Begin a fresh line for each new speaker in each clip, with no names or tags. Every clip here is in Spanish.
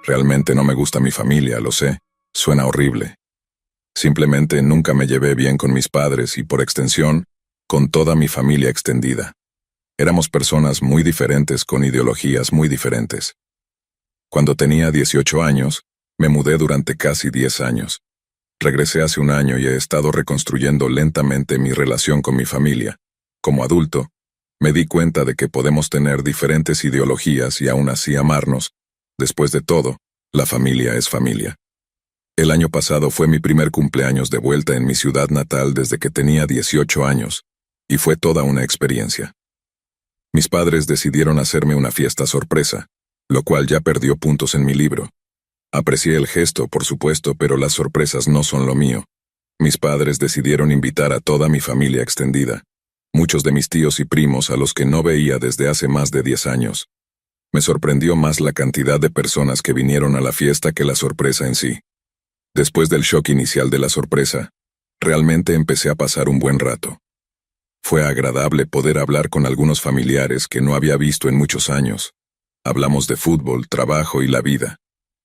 Realmente no me gusta mi familia, lo sé. Suena horrible. Simplemente nunca me llevé bien con mis padres y, por extensión, con toda mi familia extendida. Éramos personas muy diferentes con ideologías muy diferentes. Cuando tenía 18 años, me mudé durante casi 10 años. Regresé hace un año y he estado reconstruyendo lentamente mi relación con mi familia. Como adulto, me di cuenta de que podemos tener diferentes ideologías y aún así amarnos. Después de todo, la familia es familia. El año pasado fue mi primer cumpleaños de vuelta en mi ciudad natal desde que tenía 18 años, y fue toda una experiencia. Mis padres decidieron hacerme una fiesta sorpresa, lo cual ya perdió puntos en mi libro. Aprecié el gesto, por supuesto, pero las sorpresas no son lo mío. Mis padres decidieron invitar a toda mi familia extendida, muchos de mis tíos y primos a los que no veía desde hace más de 10 años. Me sorprendió más la cantidad de personas que vinieron a la fiesta que la sorpresa en sí. Después del shock inicial de la sorpresa, realmente empecé a pasar un buen rato. Fue agradable poder hablar con algunos familiares que no había visto en muchos años. Hablamos de fútbol, trabajo y la vida.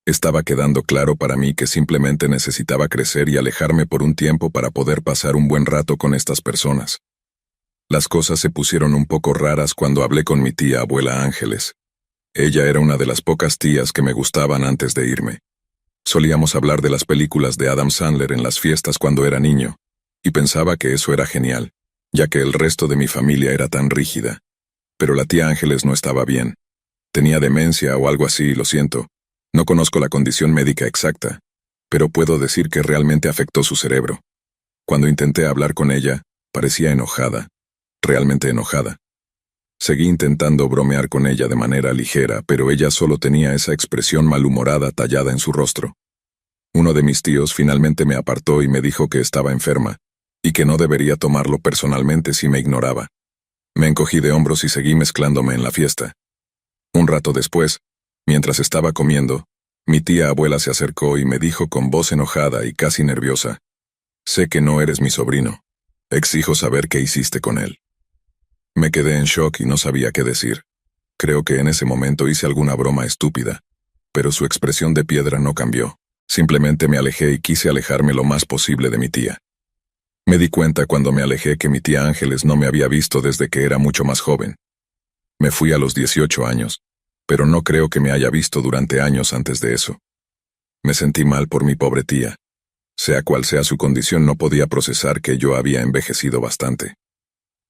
Estaba quedando claro para mí que simplemente necesitaba crecer y alejarme por un tiempo para poder pasar un buen rato con estas personas. Las cosas se pusieron un poco raras cuando hablé con mi tía abuela Ángeles. Ella era una de las pocas tías que me gustaban antes de irme. Solíamos hablar de las películas de Adam Sandler en las fiestas cuando era niño, y pensaba que eso era genial, ya que el resto de mi familia era tan rígida. Pero la tía Ángeles no estaba bien. Tenía demencia o algo así, lo siento. No conozco la condición médica exacta, pero puedo decir que realmente afectó su cerebro. Cuando intenté hablar con ella, parecía enojada, realmente enojada. Seguí intentando bromear con ella de manera ligera, pero ella solo tenía esa expresión malhumorada tallada en su rostro. Uno de mis tíos finalmente me apartó y me dijo que estaba enferma, y que no debería tomarlo personalmente si me ignoraba. Me encogí de hombros y seguí mezclándome en la fiesta. Un rato después, mientras estaba comiendo, mi tía abuela se acercó y me dijo con voz enojada y casi nerviosa: «Sé que no eres mi sobrino. Exijo saber qué hiciste con él». Me quedé en shock y no sabía qué decir. Creo que en ese momento hice alguna broma estúpida, pero su expresión de piedra no cambió. Simplemente me alejé y quise alejarme lo más posible de mi tía. Me di cuenta cuando me alejé que mi tía Ángeles no me había visto desde que era mucho más joven. Me fui a los 18 años, pero no creo que me haya visto durante años antes de eso. Me sentí mal por mi pobre tía. Sea cual sea su condición, no podía procesar que yo había envejecido bastante.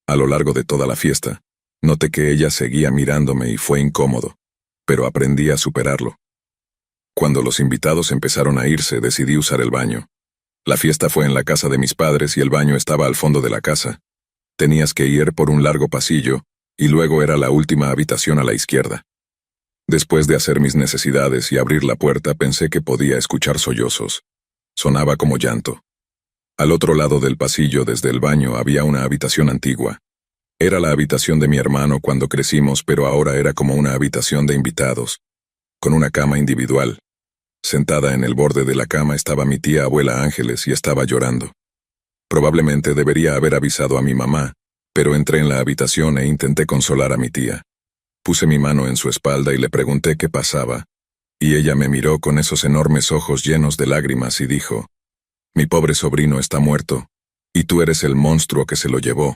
A lo largo de toda la fiesta, noté que ella seguía mirándome y fue incómodo, pero aprendí a superarlo. Cuando los invitados empezaron a irse, decidí usar el baño. La fiesta fue en la casa de mis padres y el baño estaba al fondo de la casa. Tenías que ir por un largo pasillo, y luego era la última habitación a la izquierda. Después de hacer mis necesidades y abrir la puerta, pensé que podía escuchar sollozos. Sonaba como llanto. Al otro lado del pasillo, desde el baño, había una habitación antigua. Era la habitación de mi hermano cuando crecimos, pero ahora era como una habitación de invitados, con una cama individual. Sentada en el borde de la cama estaba mi tía abuela Ángeles y estaba llorando. Probablemente debería haber avisado a mi mamá, pero entré en la habitación e intenté consolar a mi tía. Puse mi mano en su espalda y le pregunté qué pasaba, y ella me miró con esos enormes ojos llenos de lágrimas y dijo: «Mi pobre sobrino está muerto, y tú eres el monstruo que se lo llevó».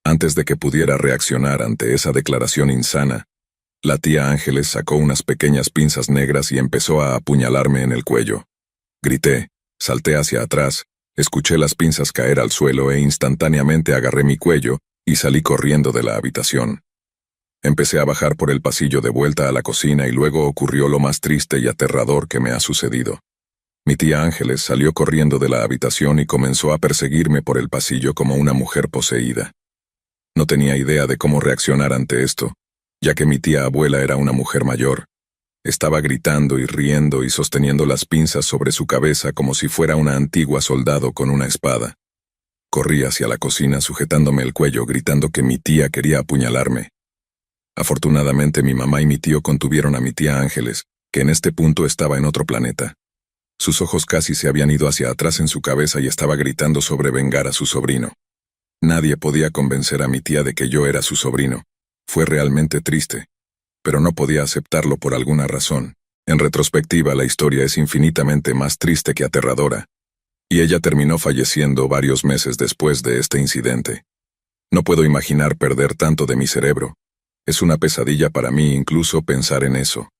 Antes de que pudiera reaccionar ante esa declaración insana, la tía Ángeles sacó unas pequeñas pinzas negras y empezó a apuñalarme en el cuello. Grité, salté hacia atrás, escuché las pinzas caer al suelo e instantáneamente agarré mi cuello y salí corriendo de la habitación. Empecé a bajar por el pasillo de vuelta a la cocina y luego ocurrió lo más triste y aterrador que me ha sucedido. Mi tía Ángeles salió corriendo de la habitación y comenzó a perseguirme por el pasillo como una mujer poseída. No tenía idea de cómo reaccionar ante esto, ya que mi tía abuela era una mujer mayor. Estaba gritando y riendo y sosteniendo las pinzas sobre su cabeza como si fuera una antigua soldado con una espada. Corrí hacia la cocina sujetándome el cuello, gritando que mi tía quería apuñalarme. Afortunadamente mi mamá y mi tío contuvieron a mi tía Ángeles, que en este punto estaba en otro planeta. Sus ojos casi se habían ido hacia atrás en su cabeza y estaba gritando sobre vengar a su sobrino. Nadie podía convencer a mi tía de que yo era su sobrino. Fue realmente triste, pero no podía aceptarlo por alguna razón. En retrospectiva, la historia es infinitamente más triste que aterradora, y ella terminó falleciendo varios meses después de este incidente. No puedo imaginar perder tanto de mi cerebro. Es una pesadilla para mí incluso pensar en eso.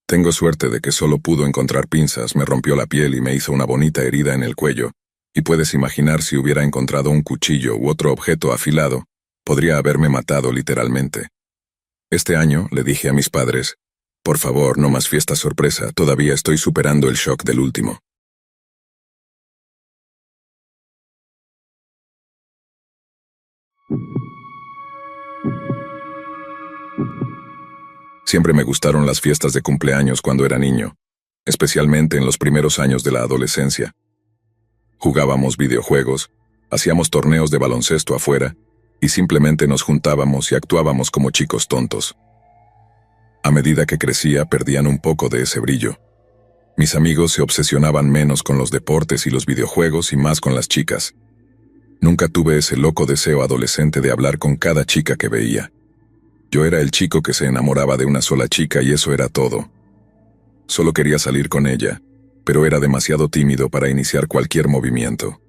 Tengo suerte de que solo pudo encontrar pinzas, me rompió la piel y me hizo una bonita herida en el cuello, y puedes imaginar si hubiera encontrado un cuchillo u otro objeto afilado, podría haberme matado literalmente. Este año le dije a mis padres, por favor, no más fiesta sorpresa, todavía estoy superando el shock del último. Siempre me gustaron las fiestas de cumpleaños cuando era niño, especialmente en los primeros años de la adolescencia. Jugábamos videojuegos, hacíamos torneos de baloncesto afuera, y simplemente nos juntábamos y actuábamos como chicos tontos. A medida que crecía, perdían un poco de ese brillo. Mis amigos se obsesionaban menos con los deportes y los videojuegos y más con las chicas. Nunca tuve ese loco deseo adolescente de hablar con cada chica que veía. Yo era el chico que se enamoraba de una sola chica y eso era todo. Solo quería salir con ella, pero era demasiado tímido para iniciar cualquier movimiento.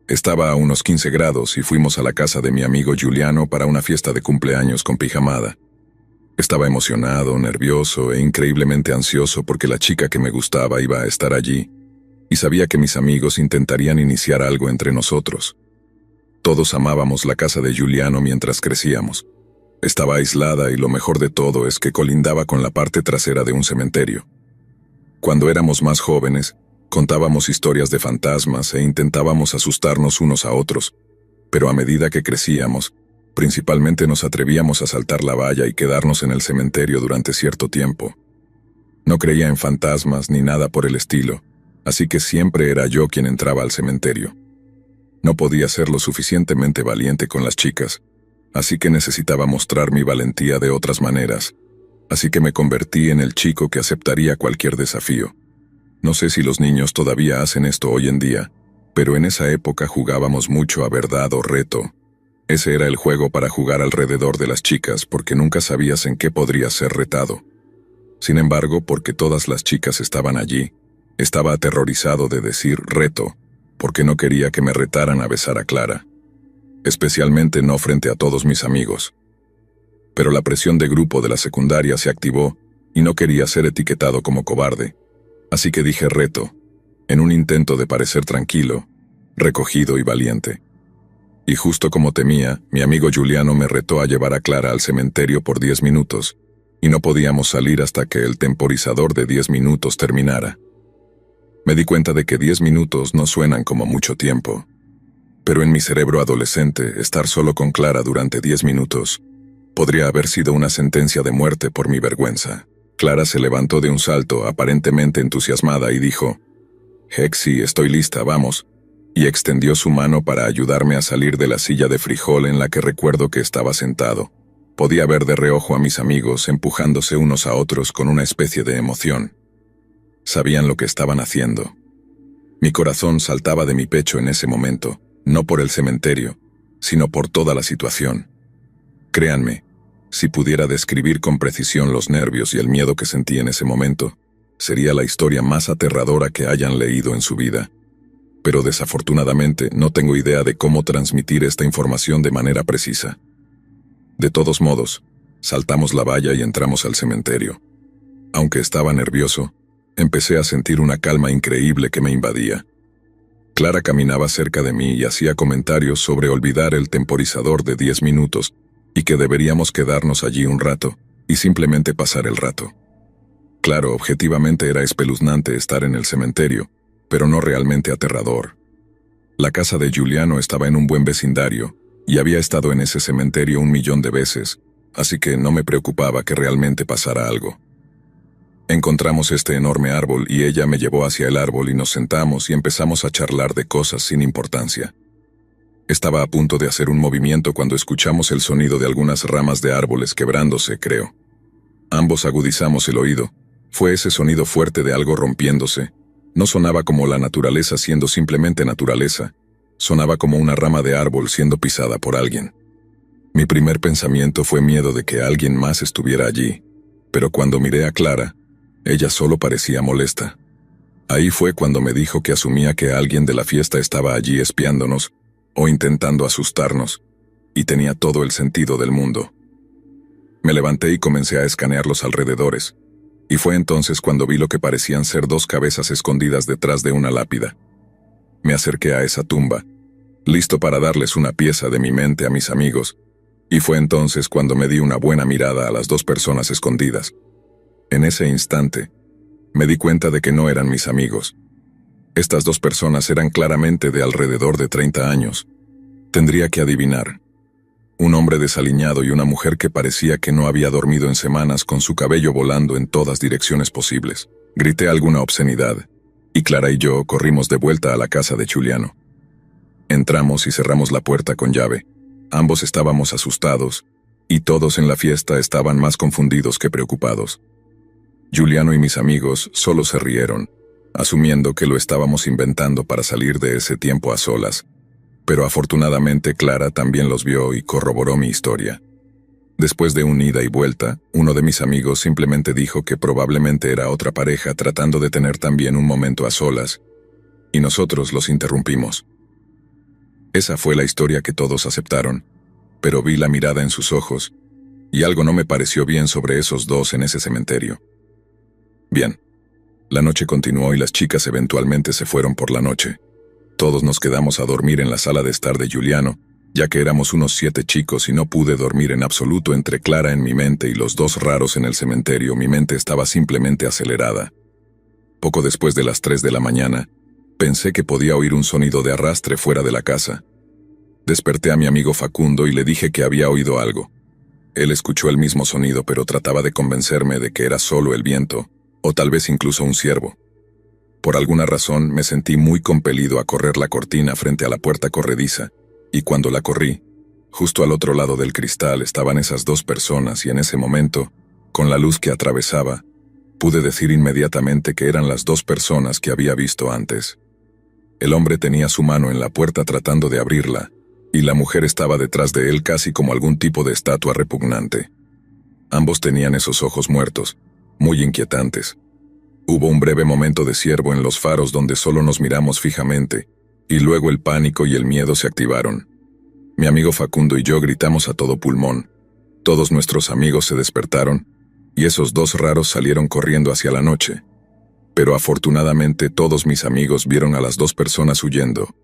Estaba a unos 15 grados y fuimos a la casa de mi amigo Giuliano para una fiesta de cumpleaños con pijamada. Estaba emocionado, nervioso e increíblemente ansioso porque la chica que me gustaba iba a estar allí, y sabía que mis amigos intentarían iniciar algo entre nosotros. Todos amábamos la casa de Giuliano mientras crecíamos. Estaba aislada y lo mejor de todo es que colindaba con la parte trasera de un cementerio. Cuando éramos más jóvenes, contábamos historias de fantasmas e intentábamos asustarnos unos a otros, pero a medida que crecíamos, principalmente nos atrevíamos a saltar la valla y quedarnos en el cementerio durante cierto tiempo. No creía en fantasmas ni nada por el estilo, así que siempre era yo quien entraba al cementerio. No podía ser lo suficientemente valiente con las chicas, así que necesitaba mostrar mi valentía de otras maneras, así que me convertí en el chico que aceptaría cualquier desafío. No sé si los niños todavía hacen esto hoy en día, pero en esa época jugábamos mucho a verdad o reto. Ese era el juego para jugar alrededor de las chicas porque nunca sabías en qué podrías ser retado. Sin embargo, porque todas las chicas estaban allí, estaba aterrorizado de decir reto, porque no quería que me retaran a besar a Clara. Especialmente no frente a todos mis amigos. Pero la presión de grupo de la secundaria se activó y no quería ser etiquetado como cobarde. Así que dije reto, en un intento de parecer tranquilo, recogido y valiente. Y justo como temía, mi amigo Giuliano me retó a llevar a Clara al cementerio por 10 minutos, y no podíamos salir hasta que el temporizador de 10 minutos terminara. Me di cuenta de que 10 minutos no suenan como mucho tiempo. Pero en mi cerebro adolescente, estar solo con Clara durante 10 minutos podría haber sido una sentencia de muerte por mi vergüenza. Clara se levantó de un salto, aparentemente entusiasmada, y dijo, «Hexi, estoy lista, vamos», y extendió su mano para ayudarme a salir de la silla de frijol en la que recuerdo que estaba sentado. Podía ver de reojo a mis amigos empujándose unos a otros con una especie de emoción. Sabían lo que estaban haciendo. Mi corazón saltaba de mi pecho en ese momento. No por el cementerio, sino por toda la situación. Créanme, si pudiera describir con precisión los nervios y el miedo que sentí en ese momento, sería la historia más aterradora que hayan leído en su vida. Pero desafortunadamente no tengo idea de cómo transmitir esta información de manera precisa. De todos modos, saltamos la valla y entramos al cementerio. Aunque estaba nervioso, empecé a sentir una calma increíble que me invadía. Clara caminaba cerca de mí y hacía comentarios sobre olvidar el temporizador de 10 minutos y que deberíamos quedarnos allí un rato y simplemente pasar el rato. Claro, objetivamente era espeluznante estar en el cementerio, pero no realmente aterrador. La casa de Giuliano estaba en un buen vecindario y había estado en ese cementerio 1.000.000 de veces, así que no me preocupaba que realmente pasara algo. Encontramos este enorme árbol y ella me llevó hacia el árbol y nos sentamos y empezamos a charlar de cosas sin importancia. Estaba a punto de hacer un movimiento cuando escuchamos el sonido de algunas ramas de árboles quebrándose, creo. Ambos agudizamos el oído. Fue ese sonido fuerte de algo rompiéndose. No sonaba como la naturaleza siendo simplemente naturaleza. Sonaba como una rama de árbol siendo pisada por alguien. Mi primer pensamiento fue miedo de que alguien más estuviera allí, pero cuando miré a Clara, Ella solo parecía molesta. Ahí fue cuando me dijo que asumía que alguien de la fiesta estaba allí espiándonos o intentando asustarnos, y tenía todo el sentido del mundo. Me levanté y comencé a escanear los alrededores, y fue entonces cuando vi lo que parecían ser dos cabezas escondidas detrás de una lápida. Me acerqué a esa tumba, listo para darles una pieza de mi mente a mis amigos, y fue entonces cuando me di una buena mirada a las dos personas escondidas. En ese instante, me di cuenta de que no eran mis amigos. Estas dos personas eran claramente de alrededor de 30 años. Tendría que adivinar. Un hombre desaliñado y una mujer que parecía que no había dormido en semanas, con su cabello volando en todas direcciones posibles. Grité alguna obscenidad, y Clara y yo corrimos de vuelta a la casa de Giuliano. Entramos y cerramos la puerta con llave. Ambos estábamos asustados, y todos en la fiesta estaban más confundidos que preocupados. Giuliano y mis amigos solo se rieron, asumiendo que lo estábamos inventando para salir de ese tiempo a solas. Pero afortunadamente Clara también los vio y corroboró mi historia. Después de un ida y vuelta, uno de mis amigos simplemente dijo que probablemente era otra pareja tratando de tener también un momento a solas, y nosotros los interrumpimos. Esa fue la historia que todos aceptaron, pero vi la mirada en sus ojos, y algo no me pareció bien sobre esos dos en ese cementerio. Bien, la noche continuó y las chicas eventualmente se fueron por la noche. Todos nos quedamos a dormir en la sala de estar de Giuliano, ya que éramos unos 7 chicos y no pude dormir en absoluto. Entre Clara en mi mente y los dos raros en el cementerio. Mi mente estaba simplemente acelerada. Poco después de las 3 de la mañana, pensé que podía oír un sonido de arrastre fuera de la casa. Desperté a mi amigo Facundo y le dije que había oído algo. Él escuchó el mismo sonido, pero trataba de convencerme de que era solo el viento, o tal vez incluso un ciervo. Por alguna razón me sentí muy compelido a correr la cortina frente a la puerta corrediza, y cuando la corrí, justo al otro lado del cristal estaban esas dos personas, y en ese momento, con la luz que atravesaba, pude decir inmediatamente que eran las dos personas que había visto antes. El hombre tenía su mano en la puerta tratando de abrirla, y la mujer estaba detrás de él casi como algún tipo de estatua repugnante. Ambos tenían esos ojos muertos, muy inquietantes. Hubo un breve momento de ciervo en los faros donde solo nos miramos fijamente, y luego el pánico y el miedo se activaron. Mi amigo Facundo y yo gritamos a todo pulmón. Todos nuestros amigos se despertaron, y esos dos raros salieron corriendo hacia la noche. Pero afortunadamente todos mis amigos vieron a las dos personas huyendo,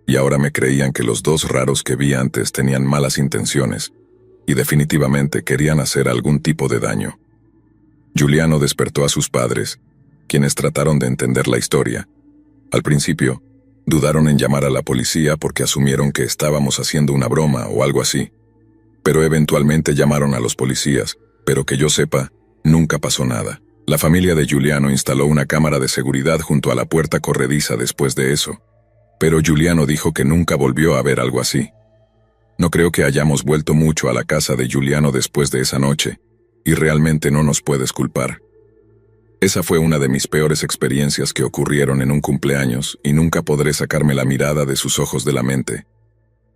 y ahora me creían que los dos raros que vi antes tenían malas intenciones, y definitivamente querían hacer algún tipo de daño. Giuliano despertó a sus padres, quienes trataron de entender la historia. Al principio, dudaron en llamar a la policía porque asumieron que estábamos haciendo una broma o algo así. Pero eventualmente llamaron a los policías, pero que yo sepa, nunca pasó nada. La familia de Giuliano instaló una cámara de seguridad junto a la puerta corrediza después de eso, pero Giuliano dijo que nunca volvió a ver algo así. No creo que hayamos vuelto mucho a la casa de Giuliano después de esa noche, y realmente no nos puedes culpar. Esa fue una de mis peores experiencias que ocurrieron en un cumpleaños, y nunca podré sacarme la mirada de sus ojos de la mente.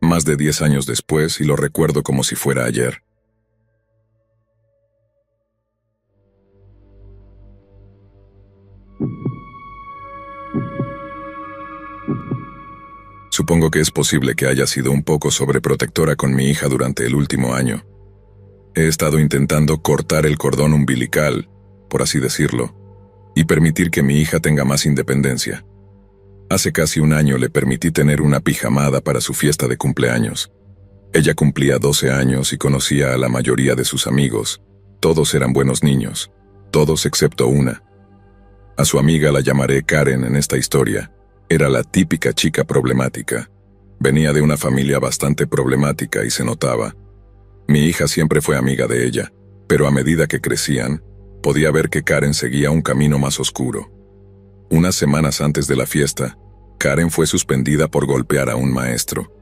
Más de 10 años después, y lo recuerdo como si fuera ayer. Supongo que es posible que haya sido un poco sobreprotectora con mi hija durante el último año. He estado intentando cortar el cordón umbilical, por así decirlo, y permitir que mi hija tenga más independencia. Hace casi un año le permití tener una pijamada para su fiesta de cumpleaños. Ella cumplía 12 años y conocía a la mayoría de sus amigos. Todos eran buenos niños, todos excepto una. A su amiga la llamaré Karen en esta historia. Era la típica chica problemática. Venía de una familia bastante problemática y se notaba. Mi hija siempre fue amiga de ella, pero a medida que crecían, podía ver que Karen seguía un camino más oscuro. Unas semanas antes de la fiesta, Karen fue suspendida por golpear a un maestro.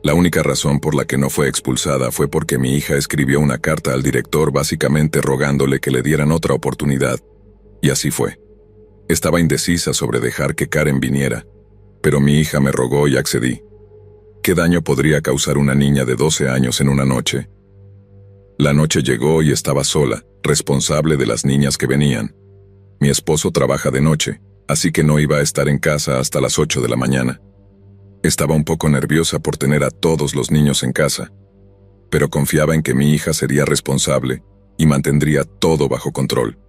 La única razón por la que no fue expulsada fue porque mi hija escribió una carta al director básicamente rogándole que le dieran otra oportunidad, y así fue. Estaba indecisa sobre dejar que Karen viniera, pero mi hija me rogó y accedí. ¿Qué daño podría causar una niña de 12 años en una noche? La noche llegó y estaba sola, responsable de las niñas que venían. Mi esposo trabaja de noche, así que no iba a estar en casa hasta las 8 de la mañana. Estaba un poco nerviosa por tener a todos los niños en casa, pero confiaba en que mi hija sería responsable y mantendría todo bajo control,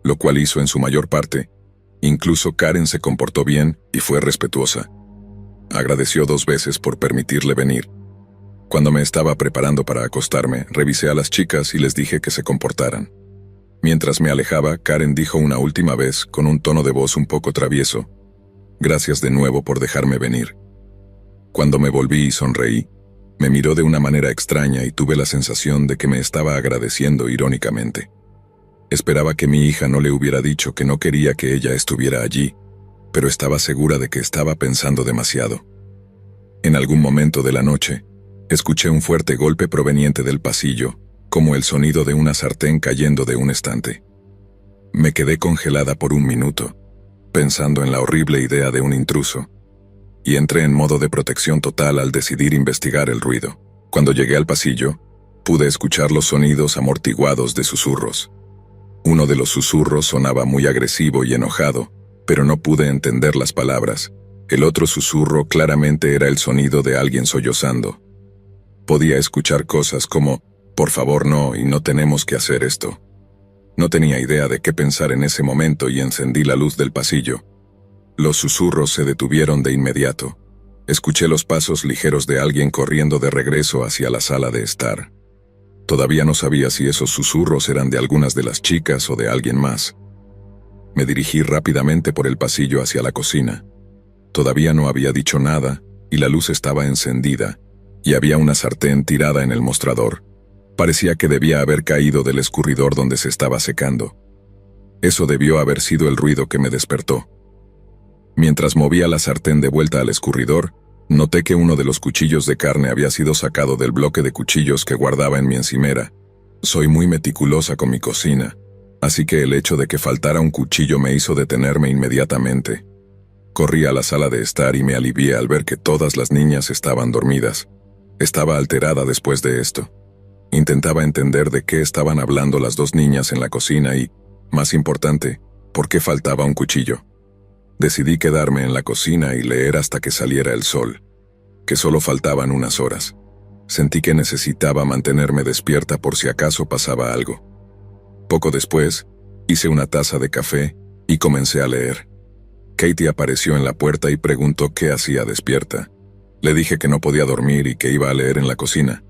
lo cual hizo en su mayor parte. Incluso Karen se comportó bien y fue respetuosa. Agradeció 2 veces por permitirle venir. Cuando me estaba preparando para acostarme, revisé a las chicas y les dije que se comportaran. Mientras me alejaba, Karen dijo una última vez, con un tono de voz un poco travieso: «Gracias de nuevo por dejarme venir». Cuando me volví y sonreí, me miró de una manera extraña y tuve la sensación de que me estaba agradeciendo irónicamente. Esperaba que mi hija no le hubiera dicho que no quería que ella estuviera allí, pero estaba segura de que estaba pensando demasiado. En algún momento de la noche, escuché un fuerte golpe proveniente del pasillo, como el sonido de una sartén cayendo de un estante. Me quedé congelada por un minuto, pensando en la horrible idea de un intruso, y entré en modo de protección total al decidir investigar el ruido. Cuando llegué al pasillo, pude escuchar los sonidos amortiguados de susurros. Uno de los susurros sonaba muy agresivo y enojado, pero no pude entender las palabras. El otro susurro claramente era el sonido de alguien sollozando. Podía escuchar cosas como: «Por favor no, y no tenemos que hacer esto». No tenía idea de qué pensar en ese momento y encendí la luz del pasillo. Los susurros se detuvieron de inmediato. Escuché los pasos ligeros de alguien corriendo de regreso hacia la sala de estar. Todavía no sabía si esos susurros eran de algunas de las chicas o de alguien más. Me dirigí rápidamente por el pasillo hacia la cocina. Todavía no había dicho nada, y la luz estaba encendida, y había una sartén tirada en el mostrador. Parecía que debía haber caído del escurridor donde se estaba secando. Eso debió haber sido el ruido que me despertó. Mientras movía la sartén de vuelta al escurridor, noté que uno de los cuchillos de carne había sido sacado del bloque de cuchillos que guardaba en mi encimera. Soy muy meticulosa con mi cocina, así que el hecho de que faltara un cuchillo me hizo detenerme inmediatamente. Corrí a la sala de estar y me alivié al ver que todas las niñas estaban dormidas. Estaba alterada después de esto. Intentaba entender de qué estaban hablando las 2 niñas en la cocina y, más importante, por qué faltaba un cuchillo. Decidí quedarme en la cocina y leer hasta que saliera el sol, que solo faltaban unas horas. Sentí que necesitaba mantenerme despierta por si acaso pasaba algo. Poco después, hice una taza de café y comencé a leer. Katie apareció en la puerta y preguntó qué hacía despierta. Le dije que no podía dormir y que iba a leer en la cocina.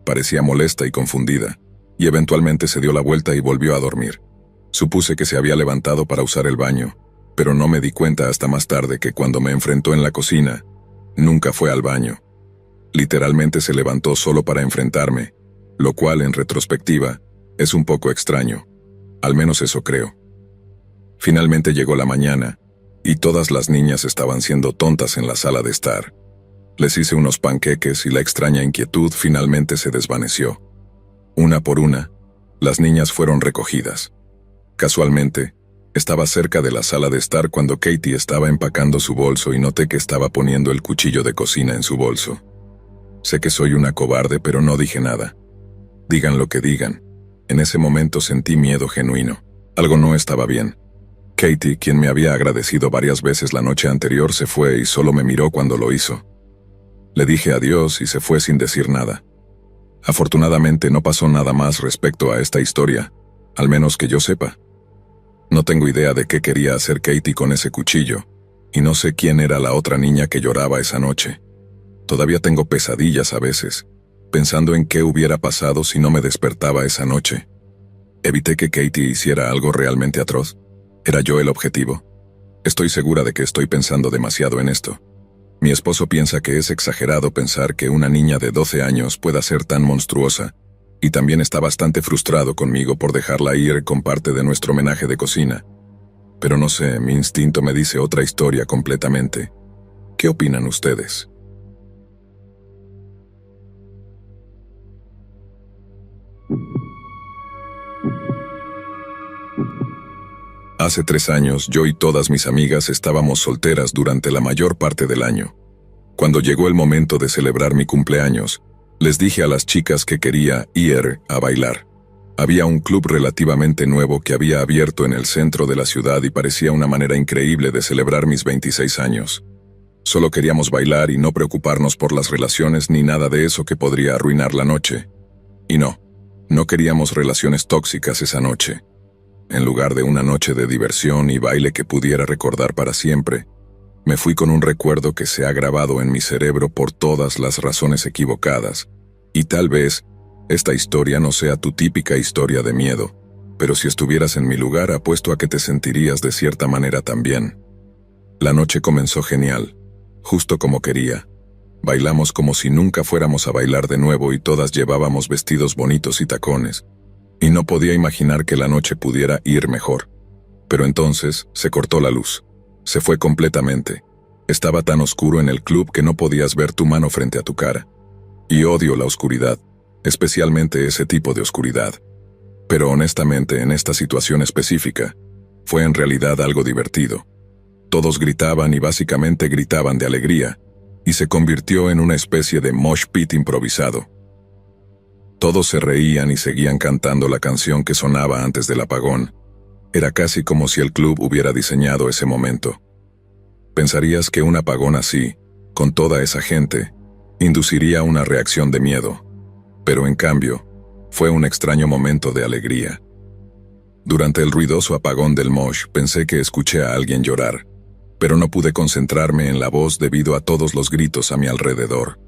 Parecía molesta y confundida, y eventualmente se dio la vuelta y volvió a dormir. Supuse que se había levantado para usar el baño, pero no me di cuenta hasta más tarde que cuando me enfrentó en la cocina, nunca fue al baño. Literalmente se levantó solo para enfrentarme, lo cual, en retrospectiva, es un poco extraño. Al menos eso creo. Finalmente llegó la mañana, y todas las niñas estaban siendo tontas en la sala de estar. Les hice unos panqueques y la extraña inquietud finalmente se desvaneció. Una por una, las niñas fueron recogidas. Casualmente, estaba cerca de la sala de estar cuando Katie estaba empacando su bolso y noté que estaba poniendo el cuchillo de cocina en su bolso. Sé que soy una cobarde, pero no dije nada. Digan lo que digan, en ese momento sentí miedo genuino. Algo no estaba bien. Katie, quien me había agradecido varias veces la noche anterior, se fue y solo me miró cuando lo hizo. Le dije adiós y se fue sin decir nada. Afortunadamente no pasó nada más respecto a esta historia, al menos que yo sepa. No tengo idea de qué quería hacer Katie con ese cuchillo, y no sé quién era la otra niña que lloraba esa noche. Todavía tengo pesadillas a veces, pensando en qué hubiera pasado si no me despertaba esa noche. ¿Evité que Katie hiciera algo realmente atroz? ¿Era yo el objetivo? Estoy segura de que estoy pensando demasiado en esto. Mi esposo piensa que es exagerado pensar que una niña de 12 años pueda ser tan monstruosa, y también está bastante frustrado conmigo por dejarla ir con parte de nuestro homenaje de cocina. Pero no sé, mi instinto me dice otra historia completamente. ¿Qué opinan ustedes? Hace 3 años, yo y todas mis amigas estábamos solteras durante la mayor parte del año. Cuando llegó el momento de celebrar mi cumpleaños, les dije a las chicas que quería ir a bailar. Había un club relativamente nuevo que había abierto en el centro de la ciudad y parecía una manera increíble de celebrar mis 26 años. Solo queríamos bailar y no preocuparnos por las relaciones ni nada de eso que podría arruinar la noche. Y no queríamos relaciones tóxicas esa noche. En lugar de una noche de diversión y baile que pudiera recordar para siempre, me fui con un recuerdo que se ha grabado en mi cerebro por todas las razones equivocadas. Y tal vez esta historia no sea tu típica historia de miedo, pero si estuvieras en mi lugar apuesto a que te sentirías de cierta manera también. La noche comenzó genial, justo como quería. Bailamos como si nunca fuéramos a bailar de nuevo y todas llevábamos vestidos bonitos y tacones. Y no podía imaginar que la noche pudiera ir mejor. Pero entonces se cortó la luz. Se fue completamente. Estaba tan oscuro en el club que no podías ver tu mano frente a tu cara. Y odio la oscuridad, especialmente ese tipo de oscuridad. Pero honestamente, en esta situación específica, fue en realidad algo divertido. Todos gritaban y básicamente gritaban de alegría, y se convirtió en una especie de mosh pit improvisado. Todos se reían y seguían cantando la canción que sonaba antes del apagón. Era casi como si el club hubiera diseñado ese momento. Pensarías que un apagón así, con toda esa gente, induciría una reacción de miedo. Pero en cambio, fue un extraño momento de alegría. Durante el ruidoso apagón del mosh pensé que escuché a alguien llorar, pero no pude concentrarme en la voz debido a todos los gritos a mi alrededor.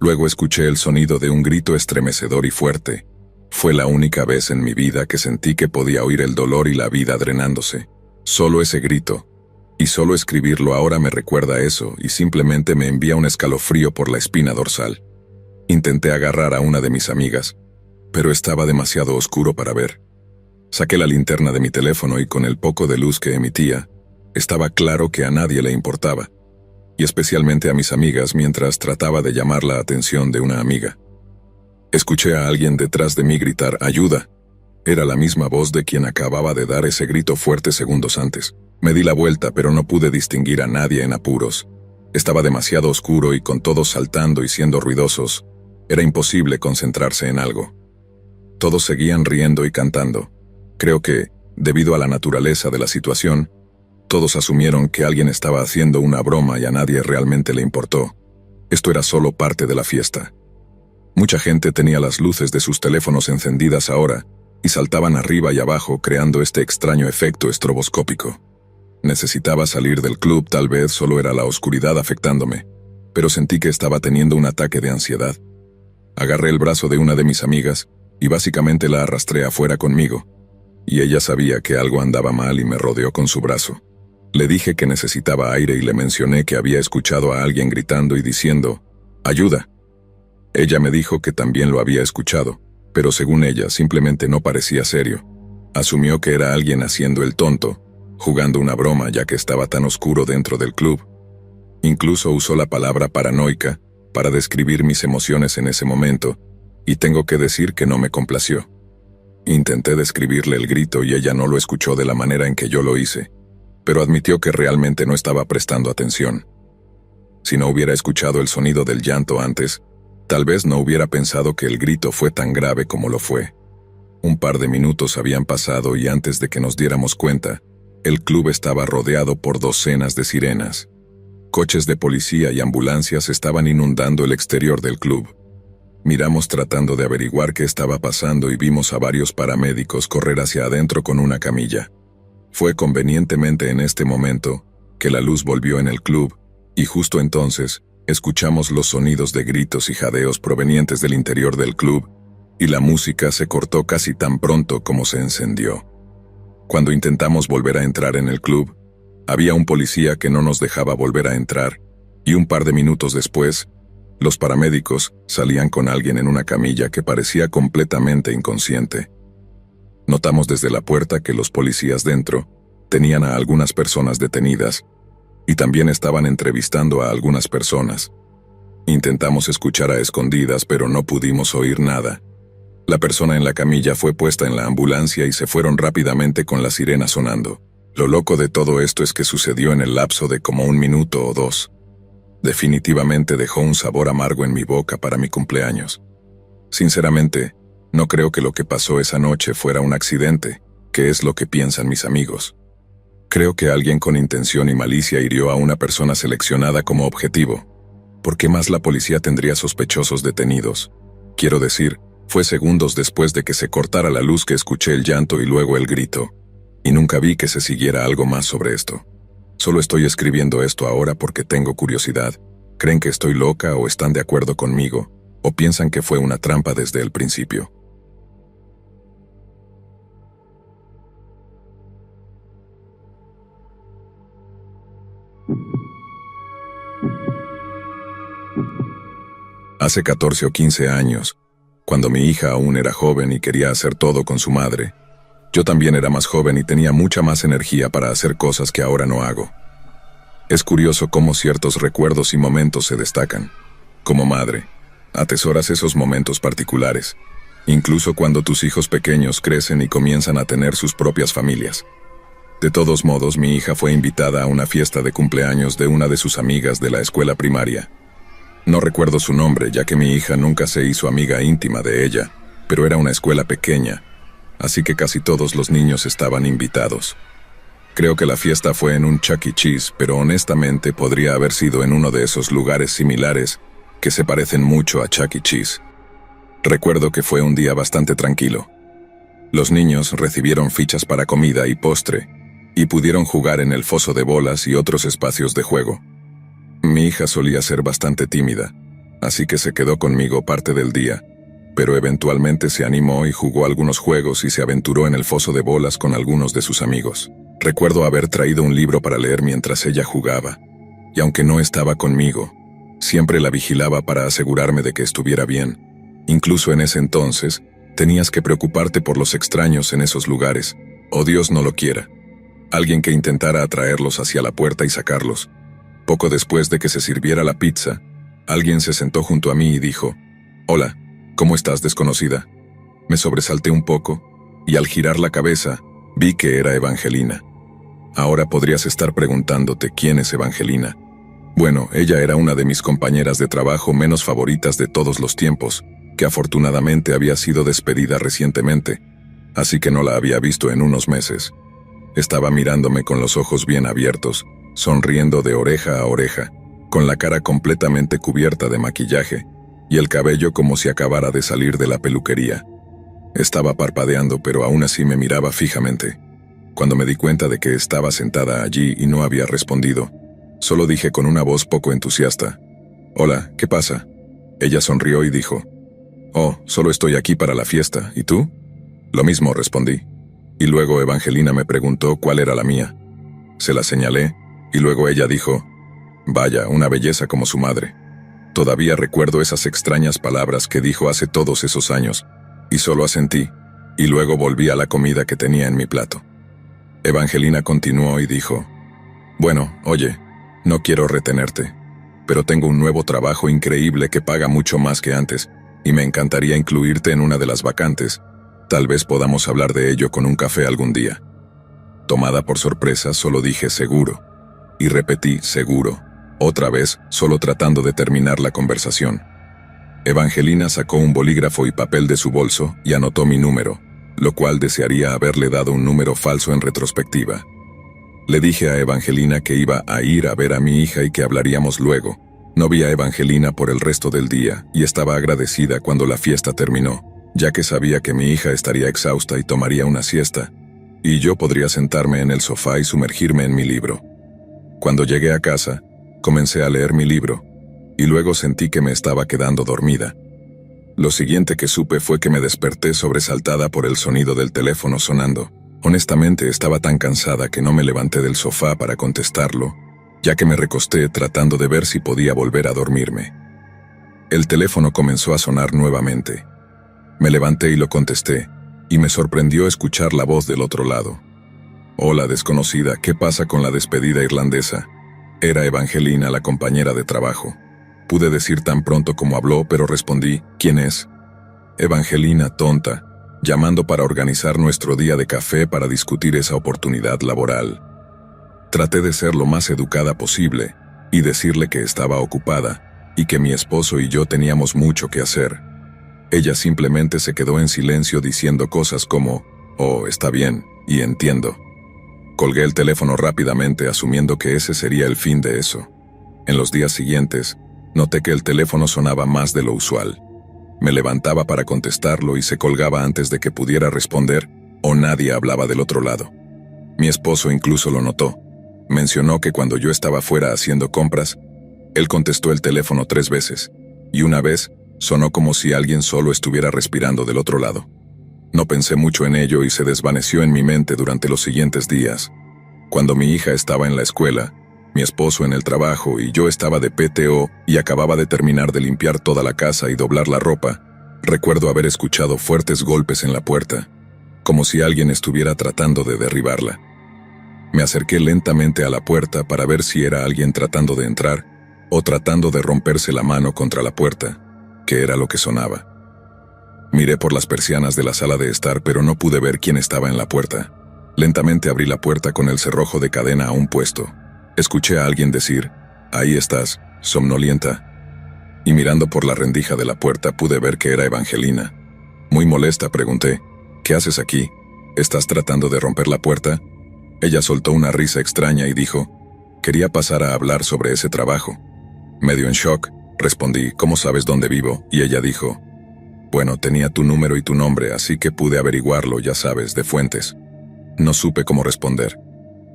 Luego escuché el sonido de un grito estremecedor y fuerte. Fue la única vez en mi vida que sentí que podía oír el dolor y la vida drenándose. Solo ese grito. Y solo escribirlo ahora me recuerda eso y simplemente me envía un escalofrío por la espina dorsal. Intenté agarrar a una de mis amigas, pero estaba demasiado oscuro para ver. Saqué la linterna de mi teléfono y con el poco de luz que emitía, estaba claro que a nadie le importaba, y especialmente a mis amigas mientras trataba de llamar la atención de una amiga. Escuché a alguien detrás de mí gritar «¡Ayuda!». Era la misma voz de quien acababa de dar ese grito fuerte segundos antes. Me di la vuelta, pero no pude distinguir a nadie en apuros. Estaba demasiado oscuro y con todos saltando y siendo ruidosos, era imposible concentrarse en algo. Todos seguían riendo y cantando. Creo que, debido a la naturaleza de la situación, todos asumieron que alguien estaba haciendo una broma y a nadie realmente le importó. Esto era solo parte de la fiesta. Mucha gente tenía las luces de sus teléfonos encendidas ahora y saltaban arriba y abajo creando este extraño efecto estroboscópico. Necesitaba salir del club, tal vez solo era la oscuridad afectándome, pero sentí que estaba teniendo un ataque de ansiedad. Agarré el brazo de una de mis amigas y básicamente la arrastré afuera conmigo, y ella sabía que algo andaba mal y me rodeó con su brazo. Le dije que necesitaba aire y le mencioné que había escuchado a alguien gritando y diciendo «¡Ayuda!». Ella me dijo que también lo había escuchado, pero según ella simplemente no parecía serio. Asumió que era alguien haciendo el tonto, jugando una broma ya que estaba tan oscuro dentro del club. Incluso usó la palabra paranoica para describir mis emociones en ese momento, y tengo que decir que no me complació. Intenté describirle el grito y ella no lo escuchó de la manera en que yo lo hice, pero admitió que realmente no estaba prestando atención. Si no hubiera escuchado el sonido del llanto antes, tal vez no hubiera pensado que el grito fue tan grave como lo fue. Un par de minutos habían pasado y antes de que nos diéramos cuenta, el club estaba rodeado por docenas de sirenas. Coches de policía y ambulancias estaban inundando el exterior del club. Miramos tratando de averiguar qué estaba pasando y vimos a varios paramédicos correr hacia adentro con una camilla. Fue convenientemente en este momento que la luz volvió en el club, y justo entonces escuchamos los sonidos de gritos y jadeos provenientes del interior del club, y la música se cortó casi tan pronto como se encendió. Cuando intentamos volver a entrar en el club, había un policía que no nos dejaba volver a entrar, y un par de minutos después, los paramédicos salían con alguien en una camilla que parecía completamente inconsciente. Notamos desde la puerta que los policías dentro tenían a algunas personas detenidas, y también estaban entrevistando a algunas personas. Intentamos escuchar a escondidas, pero no pudimos oír nada. La persona en la camilla fue puesta en la ambulancia y se fueron rápidamente con la sirena sonando. Lo loco de todo esto es que sucedió en el lapso de como 1 minuto o 2. Definitivamente dejó un sabor amargo en mi boca para mi cumpleaños. Sinceramente, No creo que lo que pasó esa noche fuera un accidente, que es lo que piensan mis amigos. Creo que alguien con intención y malicia hirió a una persona seleccionada como objetivo. ¿Por qué más la policía tendría sospechosos detenidos? Quiero decir, fue segundos después de que se cortara la luz que escuché el llanto y luego el grito. Y nunca vi que se siguiera algo más sobre esto. Solo estoy escribiendo esto ahora porque tengo curiosidad. ¿Creen que estoy loca o están de acuerdo conmigo? ¿O piensan que fue una trampa desde el principio? Hace 14 o 15 años, cuando mi hija aún era joven y quería hacer todo con su madre, yo también era más joven y tenía mucha más energía para hacer cosas que ahora no hago. Es curioso cómo ciertos recuerdos y momentos se destacan. Como madre, atesoras esos momentos particulares, incluso cuando tus hijos pequeños crecen y comienzan a tener sus propias familias. De todos modos, mi hija fue invitada a una fiesta de cumpleaños de una de sus amigas de la escuela primaria. No recuerdo su nombre, ya que mi hija nunca se hizo amiga íntima de ella, pero era una escuela pequeña, así que casi todos los niños estaban invitados. Creo que la fiesta fue en un Chuck E. Cheese, pero honestamente podría haber sido en uno de esos lugares similares que se parecen mucho a Chuck E. Cheese. Recuerdo que fue un día bastante tranquilo. Los niños recibieron fichas para comida y postre, y pudieron jugar en el foso de bolas y otros espacios de juego. Mi hija solía ser bastante tímida, así que se quedó conmigo parte del día, pero eventualmente se animó y jugó algunos juegos y se aventuró en el foso de bolas con algunos de sus amigos. Recuerdo haber traído un libro para leer mientras ella jugaba, y aunque no estaba conmigo, siempre la vigilaba para asegurarme de que estuviera bien. Incluso en ese entonces, tenías que preocuparte por los extraños en esos lugares, o Dios no lo quiera, alguien que intentara atraerlos hacia la puerta y sacarlos. Poco después de que se sirviera la pizza, alguien se sentó junto a mí y dijo: «Hola, ¿cómo estás, desconocida?». Me sobresalté un poco, y al girar la cabeza, vi que era Evangelina. Ahora podrías estar preguntándote quién es Evangelina. Bueno, ella era una de mis compañeras de trabajo menos favoritas de todos los tiempos, que afortunadamente había sido despedida recientemente, así que no la había visto en unos meses. Estaba mirándome con los ojos bien abiertos, sonriendo de oreja a oreja, con la cara completamente cubierta de maquillaje, y el cabello como si acabara de salir de la peluquería. Estaba parpadeando, pero aún así me miraba fijamente. Cuando me di cuenta de que estaba sentada allí y no había respondido, solo dije con una voz poco entusiasta: «Hola, ¿qué pasa?». Ella sonrió y dijo: «Oh, solo estoy aquí para la fiesta, ¿y tú?». «Lo mismo», respondí. Y luego Evangelina me preguntó cuál era la mía. Se la señalé, y luego ella dijo: «Vaya, una belleza como su madre». Todavía recuerdo esas extrañas palabras que dijo hace todos esos años, y solo asentí, y luego volví a la comida que tenía en mi plato. Evangelina continuó y dijo: «Bueno, oye, no quiero retenerte, pero tengo un nuevo trabajo increíble que paga mucho más que antes, y me encantaría incluirte en una de las vacantes. Tal vez podamos hablar de ello con un café algún día». Tomada por sorpresa, solo dije «seguro», y repetí «seguro», otra vez, solo tratando de terminar la conversación. Evangelina sacó un bolígrafo y papel de su bolso y anotó mi número, lo cual desearía haberle dado un número falso en retrospectiva. Le dije a Evangelina que iba a ir a ver a mi hija y que hablaríamos luego. No vi a Evangelina por el resto del día y estaba agradecida cuando la fiesta terminó, ya que sabía que mi hija estaría exhausta y tomaría una siesta, y yo podría sentarme en el sofá y sumergirme en mi libro. Cuando llegué a casa, comencé a leer mi libro, y luego sentí que me estaba quedando dormida. Lo siguiente que supe fue que me desperté sobresaltada por el sonido del teléfono sonando. Honestamente, estaba tan cansada que no me levanté del sofá para contestarlo, ya que me recosté tratando de ver si podía volver a dormirme. El teléfono comenzó a sonar nuevamente. Me levanté y lo contesté, y me sorprendió escuchar la voz del otro lado. «Hola, desconocida, ¿qué pasa con la despedida irlandesa?». Era Evangelina, la compañera de trabajo. Pude decir tan pronto como habló, pero respondí: «¿Quién es?». «Evangelina, tonta, llamando para organizar nuestro día de café para discutir esa oportunidad laboral». Traté de ser lo más educada posible y decirle que estaba ocupada y que mi esposo y yo teníamos mucho que hacer. Ella simplemente se quedó en silencio diciendo cosas como, «Oh, está bien, y entiendo». Colgué el teléfono rápidamente asumiendo que ese sería el fin de eso. En los días siguientes, noté que el teléfono sonaba más de lo usual. Me levantaba para contestarlo y se colgaba antes de que pudiera responder, o nadie hablaba del otro lado. Mi esposo incluso lo notó. Mencionó que cuando yo estaba fuera haciendo compras, él contestó el teléfono 3 veces, y una vez sonó como si alguien solo estuviera respirando del otro lado. No pensé mucho en ello y se desvaneció en mi mente durante los siguientes días. Cuando mi hija estaba en la escuela, mi esposo en el trabajo y yo estaba de PTO y acababa de terminar de limpiar toda la casa y doblar la ropa, recuerdo haber escuchado fuertes golpes en la puerta, como si alguien estuviera tratando de derribarla. Me acerqué lentamente a la puerta para ver si era alguien tratando de entrar o tratando de romperse la mano contra la puerta, que era lo que sonaba. Miré por las persianas de la sala de estar, pero no pude ver quién estaba en la puerta. Lentamente abrí la puerta con el cerrojo de cadena aún puesto. Escuché a alguien decir, «Ahí estás, somnolienta». Y mirando por la rendija de la puerta pude ver que era Evangelina. Muy molesta pregunté, «¿Qué haces aquí? ¿Estás tratando de romper la puerta?» Ella soltó una risa extraña y dijo, «Quería pasar a hablar sobre ese trabajo». Medio en shock, respondí, «¿Cómo sabes dónde vivo?» Y ella dijo, «Bueno, tenía tu número y tu nombre, así que pude averiguarlo, ya sabes, de fuentes». No supe cómo responder.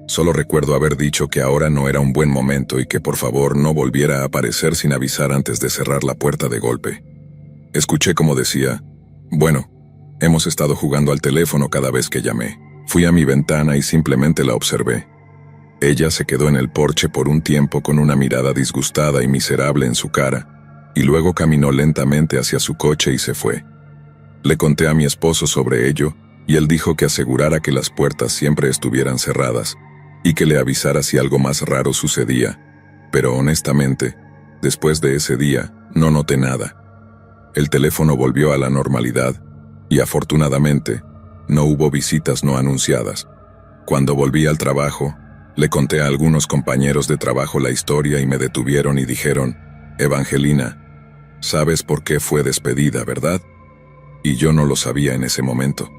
Solo recuerdo haber dicho que ahora no era un buen momento y que por favor no volviera a aparecer sin avisar antes de cerrar la puerta de golpe. Escuché como decía, «Bueno, hemos estado jugando al teléfono cada vez que llamé». Fui a mi ventana y simplemente la observé. Ella se quedó en el porche por un tiempo con una mirada disgustada y miserable en su cara, y luego caminó lentamente hacia su coche y se fue. Le conté a mi esposo sobre ello, y él dijo que asegurara que las puertas siempre estuvieran cerradas, y que le avisara si algo más raro sucedía, pero honestamente, después de ese día, no noté nada. El teléfono volvió a la normalidad, y afortunadamente, no hubo visitas no anunciadas. Cuando volví al trabajo, le conté a algunos compañeros de trabajo la historia y me detuvieron y dijeron, «Evangelina, sabes por qué fue despedida, ¿verdad?» Y yo no lo sabía en ese momento.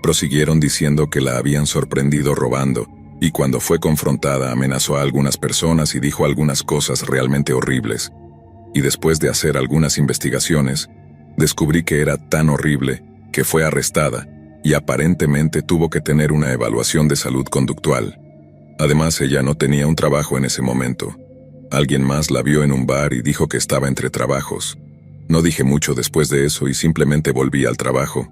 Prosiguieron diciendo que la habían sorprendido robando, y cuando fue confrontada amenazó a algunas personas y dijo algunas cosas realmente horribles. Y después de hacer algunas investigaciones, descubrí que era tan horrible que fue arrestada y aparentemente tuvo que tener una evaluación de salud conductual. Además, ella no tenía un trabajo en ese momento. Alguien más la vio en un bar y dijo que estaba entre trabajos. No dije mucho después de eso y simplemente volví al trabajo.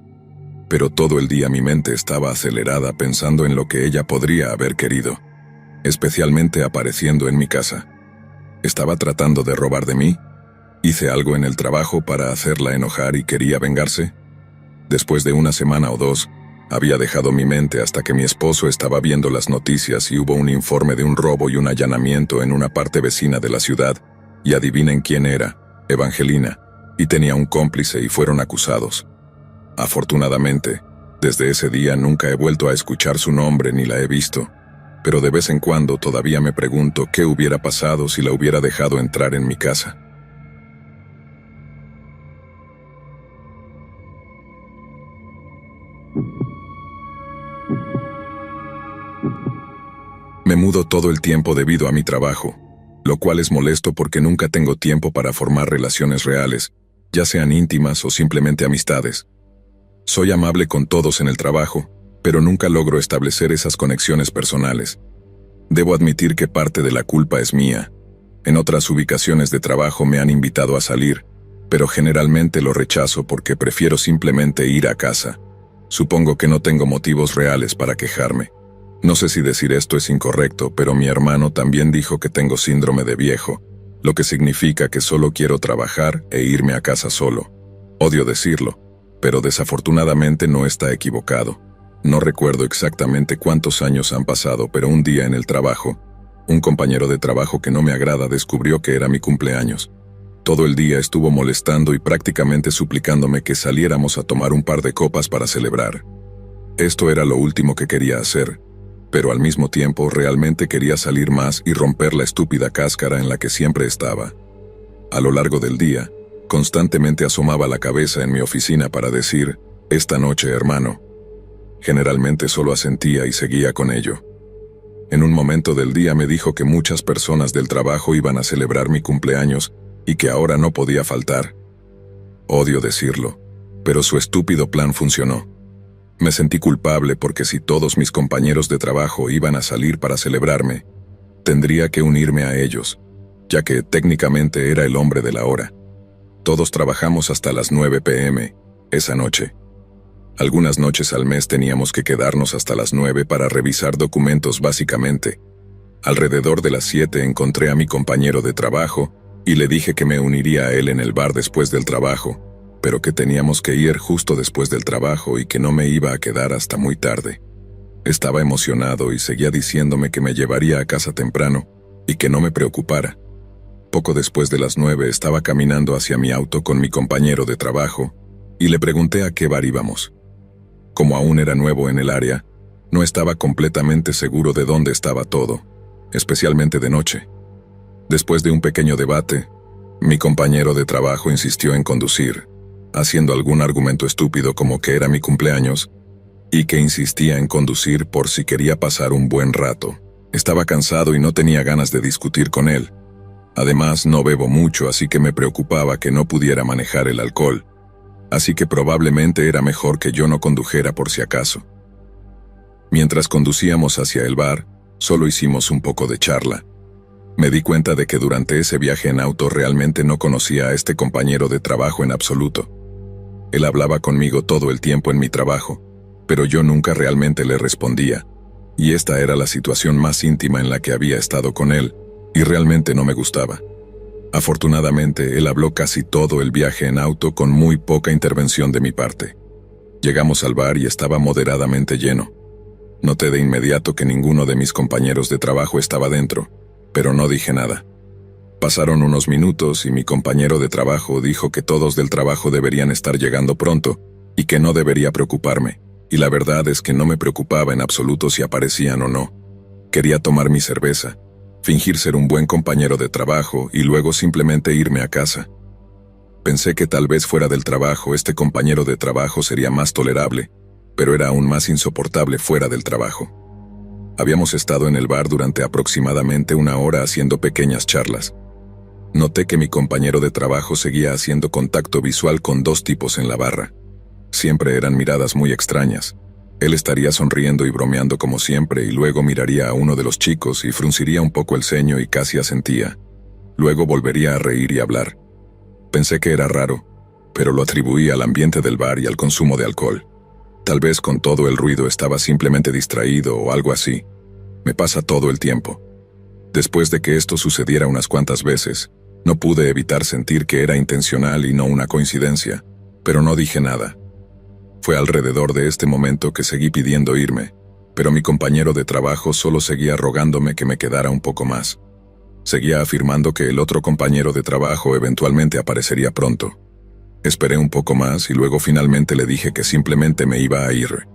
Pero todo el día mi mente estaba acelerada pensando en lo que ella podría haber querido, especialmente apareciendo en mi casa. ¿Estaba tratando de robar de mí? ¿Hice algo en el trabajo para hacerla enojar y quería vengarse? Después de una semana o 2, había dejado mi mente hasta que mi esposo estaba viendo las noticias y hubo un informe de un robo y un allanamiento en una parte vecina de la ciudad, y adivinen quién era, Evangelina, y tenía un cómplice y fueron acusados. Afortunadamente, desde ese día nunca he vuelto a escuchar su nombre ni la he visto, pero de vez en cuando todavía me pregunto qué hubiera pasado si la hubiera dejado entrar en mi casa. Me mudo todo el tiempo debido a mi trabajo, lo cual es molesto porque nunca tengo tiempo para formar relaciones reales, ya sean íntimas o simplemente amistades. Soy amable con todos en el trabajo, pero nunca logro establecer esas conexiones personales. Debo admitir que parte de la culpa es mía. En otras ubicaciones de trabajo me han invitado a salir, pero generalmente lo rechazo porque prefiero simplemente ir a casa. Supongo que no tengo motivos reales para quejarme. No sé si decir esto es incorrecto, pero mi hermano también dijo que tengo síndrome de viejo, lo que significa que solo quiero trabajar e irme a casa solo. Odio decirlo, pero desafortunadamente no está equivocado. No recuerdo exactamente cuántos años han pasado, pero un día en el trabajo, un compañero de trabajo que no me agrada descubrió que era mi cumpleaños. Todo el día estuvo molestando y prácticamente suplicándome que saliéramos a tomar un par de copas para celebrar. Esto era lo último que quería hacer, pero al mismo tiempo realmente quería salir más y romper la estúpida cáscara en la que siempre estaba. A lo largo del día, Constantemente asomaba la cabeza en mi oficina para decir, «Esta noche, hermano». Generalmente solo asentía y seguía con ello. En un momento del día me dijo que muchas personas del trabajo iban a celebrar mi cumpleaños y que ahora no podía faltar. Odio decirlo, pero su estúpido plan funcionó. Me sentí culpable porque si todos mis compañeros de trabajo iban a salir para celebrarme, tendría que unirme a ellos, ya que técnicamente era el hombre de la hora. Todos trabajamos hasta las 9 p.m. esa noche. Algunas noches al mes teníamos que quedarnos hasta las 9 para revisar documentos básicamente. Alrededor de las 7 encontré a mi compañero de trabajo y le dije que me uniría a él en el bar después del trabajo, pero que teníamos que ir justo después del trabajo y que no me iba a quedar hasta muy tarde. Estaba emocionado y seguía diciéndome que me llevaría a casa temprano y que no me preocupara. Poco después de las 9 estaba caminando hacia mi auto con mi compañero de trabajo y le pregunté a qué bar íbamos. Como aún era nuevo en el área, no estaba completamente seguro de dónde estaba todo, especialmente de noche. Después de un pequeño debate, mi compañero de trabajo insistió en conducir, haciendo algún argumento estúpido como que era mi cumpleaños y que insistía en conducir por si quería pasar un buen rato. Estaba cansado y no tenía ganas de discutir con él. Además, no bebo mucho, así que me preocupaba que no pudiera manejar el alcohol. Así que probablemente era mejor que yo no condujera por si acaso. Mientras conducíamos hacia el bar, solo hicimos un poco de charla. Me di cuenta de que durante ese viaje en auto realmente no conocía a este compañero de trabajo en absoluto. Él hablaba conmigo todo el tiempo en mi trabajo, pero yo nunca realmente le respondía, y esta era la situación más íntima en la que había estado con él, y realmente no me gustaba. Afortunadamente, él habló casi todo el viaje en auto con muy poca intervención de mi parte. Llegamos al bar y estaba moderadamente lleno. Noté de inmediato que ninguno de mis compañeros de trabajo estaba dentro, pero no dije nada. Pasaron unos minutos y mi compañero de trabajo dijo que todos del trabajo deberían estar llegando pronto y que no debería preocuparme, y la verdad es que no me preocupaba en absoluto si aparecían o no. Quería tomar mi cerveza, fingir ser un buen compañero de trabajo y luego simplemente irme a casa. Pensé que tal vez fuera del trabajo este compañero de trabajo sería más tolerable, pero era aún más insoportable fuera del trabajo. Habíamos estado en el bar durante aproximadamente una hora haciendo pequeñas charlas. Noté que mi compañero de trabajo seguía haciendo contacto visual con dos tipos en la barra. Siempre eran miradas muy extrañas. Él estaría sonriendo y bromeando como siempre y luego miraría a uno de los chicos y frunciría un poco el ceño y casi asentía. Luego volvería a reír y hablar. Pensé que era raro, pero lo atribuí al ambiente del bar y al consumo de alcohol. Tal vez con todo el ruido estaba simplemente distraído o algo así. Me pasa todo el tiempo. Después de que esto sucediera unas cuantas veces, no pude evitar sentir que era intencional y no una coincidencia, pero no dije nada. Fue alrededor de este momento que seguí pidiendo irme, pero mi compañero de trabajo solo seguía rogándome que me quedara un poco más. Seguía afirmando que el otro compañero de trabajo eventualmente aparecería pronto. Esperé un poco más y luego finalmente le dije que simplemente me iba a ir.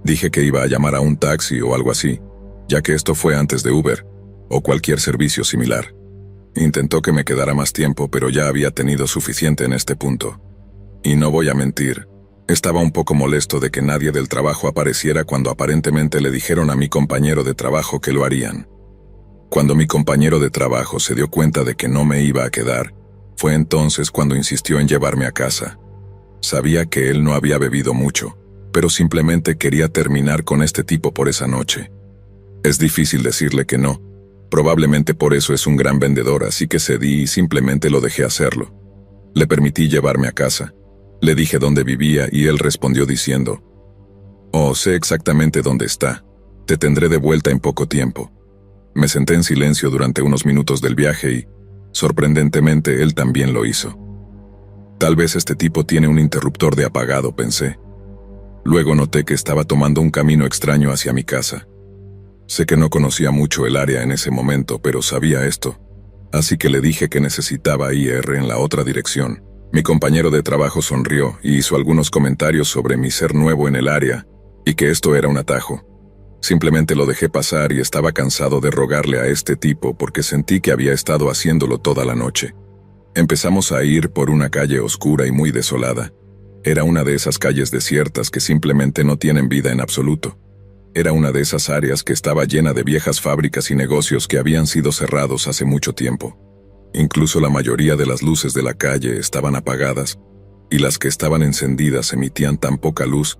Dije que iba a llamar a un taxi o algo así, ya que esto fue antes de Uber, o cualquier servicio similar. Intentó que me quedara más tiempo, pero ya había tenido suficiente en este punto. Y no voy a mentir, estaba un poco molesto de que nadie del trabajo apareciera cuando aparentemente le dijeron a mi compañero de trabajo que lo harían. Cuando mi compañero de trabajo se dio cuenta de que no me iba a quedar, fue entonces cuando insistió en llevarme a casa. Sabía que él no había bebido mucho, pero simplemente quería terminar con este tipo por esa noche. Es difícil decirle que no. Probablemente por eso es un gran vendedor, así que cedí y simplemente lo dejé hacerlo. Le permití llevarme a casa. Le dije dónde vivía y él respondió diciendo: «Oh, sé exactamente dónde está. Te tendré de vuelta en poco tiempo». Me senté en silencio durante unos minutos del viaje y, sorprendentemente, él también lo hizo. Tal vez este tipo tiene un interruptor de apagado, pensé. Luego noté que estaba tomando un camino extraño hacia mi casa. Sé que no conocía mucho el área en ese momento, pero sabía esto. Así que le dije que necesitaba ir en la otra dirección. Mi compañero de trabajo sonrió y hizo algunos comentarios sobre mi ser nuevo en el área y que esto era un atajo. Simplemente lo dejé pasar y estaba cansado de rogarle a este tipo porque sentí que había estado haciéndolo toda la noche. Empezamos a ir por una calle oscura y muy desolada. Era una de esas calles desiertas que simplemente no tienen vida en absoluto. Era una de esas áreas que estaba llena de viejas fábricas y negocios que habían sido cerrados hace mucho tiempo. Incluso la mayoría de las luces de la calle estaban apagadas, y las que estaban encendidas emitían tan poca luz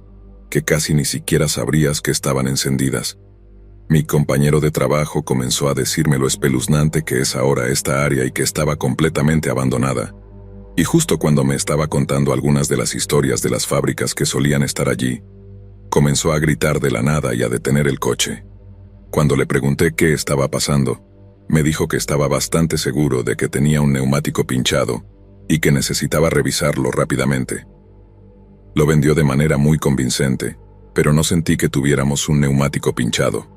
que casi ni siquiera sabrías que estaban encendidas. Mi compañero de trabajo comenzó a decirme lo espeluznante que es ahora esta área y que estaba completamente abandonada. Y justo cuando me estaba contando algunas de las historias de las fábricas que solían estar allí, comenzó a gritar de la nada y a detener el coche. Cuando le pregunté qué estaba pasando, me dijo que estaba bastante seguro de que tenía un neumático pinchado y que necesitaba revisarlo rápidamente. Lo vendió de manera muy convincente, pero no sentí que tuviéramos un neumático pinchado.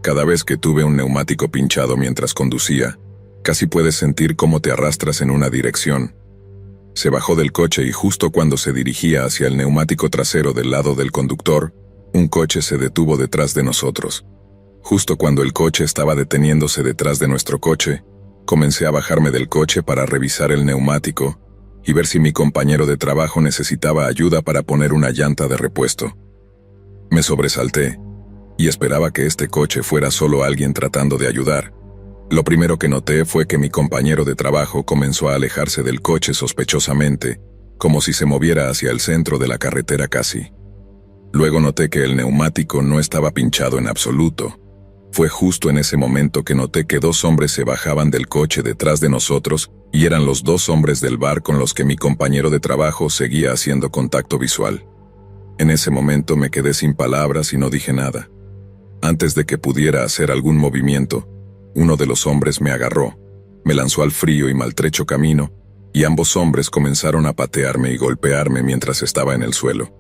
Cada vez que tuve un neumático pinchado mientras conducía, casi puedes sentir cómo te arrastras en una dirección. Se bajó del coche y justo cuando se dirigía hacia el neumático trasero del lado del conductor, un coche se detuvo detrás de nosotros. Justo cuando el coche estaba deteniéndose detrás de nuestro coche, comencé a bajarme del coche para revisar el neumático y ver si mi compañero de trabajo necesitaba ayuda para poner una llanta de repuesto. Me sobresalté y esperaba que este coche fuera solo alguien tratando de ayudar. Lo primero que noté fue que mi compañero de trabajo comenzó a alejarse del coche sospechosamente, como si se moviera hacia el centro de la carretera casi. Luego noté que el neumático no estaba pinchado en absoluto. Fue justo en ese momento que noté que dos hombres se bajaban del coche detrás de nosotros y eran los dos hombres del bar con los que mi compañero de trabajo seguía haciendo contacto visual. En ese momento me quedé sin palabras y no dije nada. Antes de que pudiera hacer algún movimiento, uno de los hombres me agarró, me lanzó al frío y maltrecho camino, y ambos hombres comenzaron a patearme y golpearme mientras estaba en el suelo.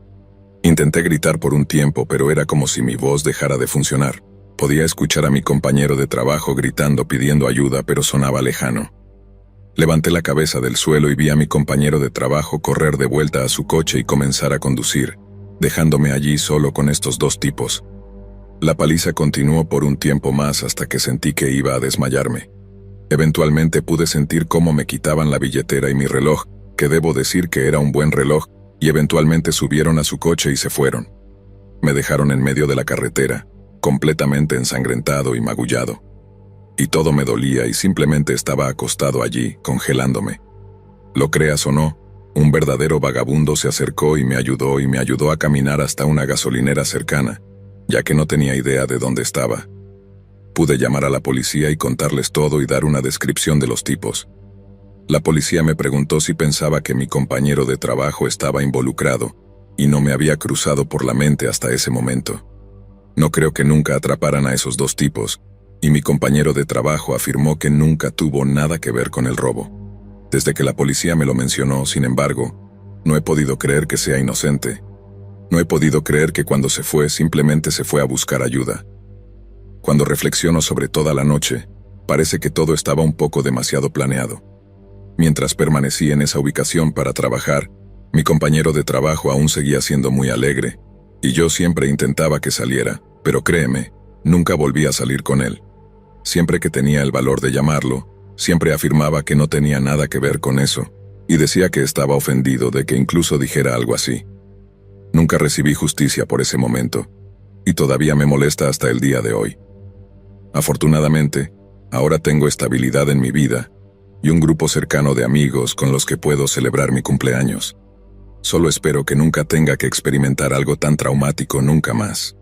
Intenté gritar por un tiempo, pero era como si mi voz dejara de funcionar. Podía escuchar a mi compañero de trabajo gritando pidiendo ayuda, pero sonaba lejano. Levanté la cabeza del suelo y vi a mi compañero de trabajo correr de vuelta a su coche y comenzar a conducir, dejándome allí solo con estos dos tipos. La paliza continuó por un tiempo más hasta que sentí que iba a desmayarme. Eventualmente pude sentir cómo me quitaban la billetera y mi reloj, que debo decir que era un buen reloj, y eventualmente subieron a su coche y se fueron. Me dejaron en medio de la carretera, completamente ensangrentado y magullado. Y todo me dolía y simplemente estaba acostado allí, congelándome. Lo creas o no, un verdadero vagabundo se acercó y me ayudó a caminar hasta una gasolinera cercana, ya que no tenía idea de dónde estaba. Pude llamar a la policía y contarles todo y dar una descripción de los tipos. La policía me preguntó si pensaba que mi compañero de trabajo estaba involucrado, y no me había cruzado por la mente hasta ese momento. No creo que nunca atraparan a esos dos tipos, y mi compañero de trabajo afirmó que nunca tuvo nada que ver con el robo. Desde que la policía me lo mencionó, sin embargo, no he podido creer que sea inocente. No he podido creer que cuando se fue simplemente se fue a buscar ayuda. Cuando reflexiono sobre toda la noche, parece que todo estaba un poco demasiado planeado. Mientras permanecí en esa ubicación para trabajar, mi compañero de trabajo aún seguía siendo muy alegre, y yo siempre intentaba que saliera, pero créeme, nunca volví a salir con él. Siempre que tenía el valor de llamarlo, siempre afirmaba que no tenía nada que ver con eso, y decía que estaba ofendido de que incluso dijera algo así. Nunca recibí justicia por ese momento, y todavía me molesta hasta el día de hoy. Afortunadamente, ahora tengo estabilidad en mi vida, y un grupo cercano de amigos con los que puedo celebrar mi cumpleaños. Solo espero que nunca tenga que experimentar algo tan traumático nunca más.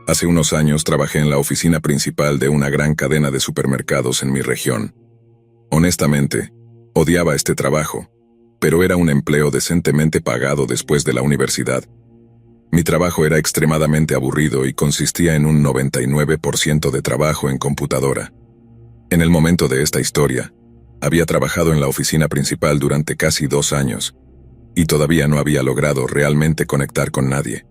Hace unos años trabajé en la oficina principal de una gran cadena de supermercados en mi región. Honestamente, odiaba este trabajo, pero era un empleo decentemente pagado después de la universidad. Mi trabajo era extremadamente aburrido y consistía en un 99% de trabajo en computadora. En el momento de esta historia, había trabajado en la oficina principal durante casi 2 años, y todavía no había logrado realmente conectar con nadie.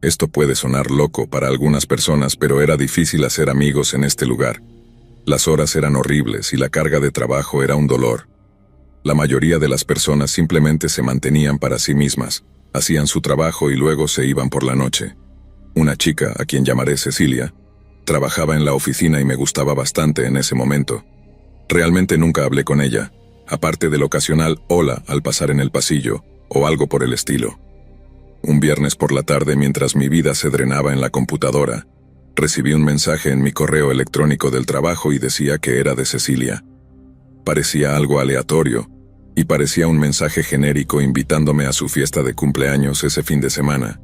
Esto puede sonar loco para algunas personas, pero era difícil hacer amigos en este lugar. Las horas eran horribles y la carga de trabajo era un dolor. La mayoría de las personas simplemente se mantenían para sí mismas, Hacían su trabajo y luego se iban por la noche. Una chica, a quien llamaré Cecilia, trabajaba en la oficina y me gustaba bastante en ese momento. Realmente nunca hablé con ella, aparte del ocasional hola al pasar en el pasillo, o algo por el estilo. Un viernes por la tarde, mientras mi vida se drenaba en la computadora, recibí un mensaje en mi correo electrónico del trabajo y decía que era de Cecilia. Parecía algo aleatorio, y parecía un mensaje genérico invitándome a su fiesta de cumpleaños ese fin de semana.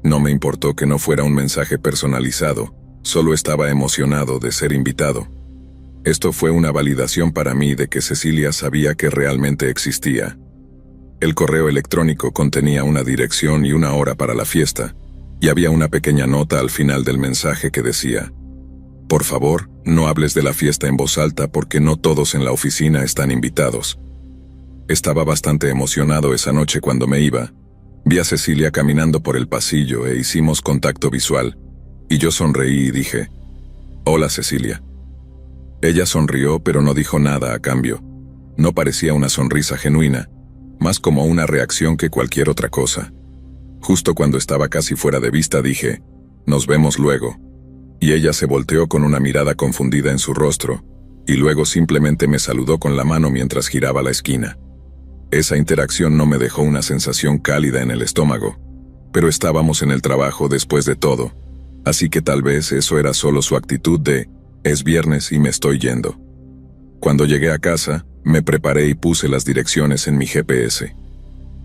No me importó que no fuera un mensaje personalizado, solo estaba emocionado de ser invitado. Esto fue una validación para mí de que Cecilia sabía que realmente existía. El correo electrónico contenía una dirección y una hora para la fiesta, y había una pequeña nota al final del mensaje que decía: por favor, no hables de la fiesta en voz alta porque no todos en la oficina están invitados. Estaba bastante emocionado esa noche cuando me iba. Vi a Cecilia caminando por el pasillo e hicimos contacto visual, y yo sonreí y dije: hola Cecilia. Ella sonrió pero no dijo nada a cambio. No parecía una sonrisa genuina, más como una reacción que cualquier otra cosa. Justo cuando estaba casi fuera de vista dije: nos vemos luego. Y ella se volteó con una mirada confundida en su rostro, y luego simplemente me saludó con la mano mientras giraba la esquina. Esa interacción no me dejó una sensación cálida en el estómago, pero estábamos en el trabajo después de todo, así que tal vez eso era solo su actitud de: es viernes y me estoy yendo. Cuando llegué a casa, me preparé y puse las direcciones en mi GPS.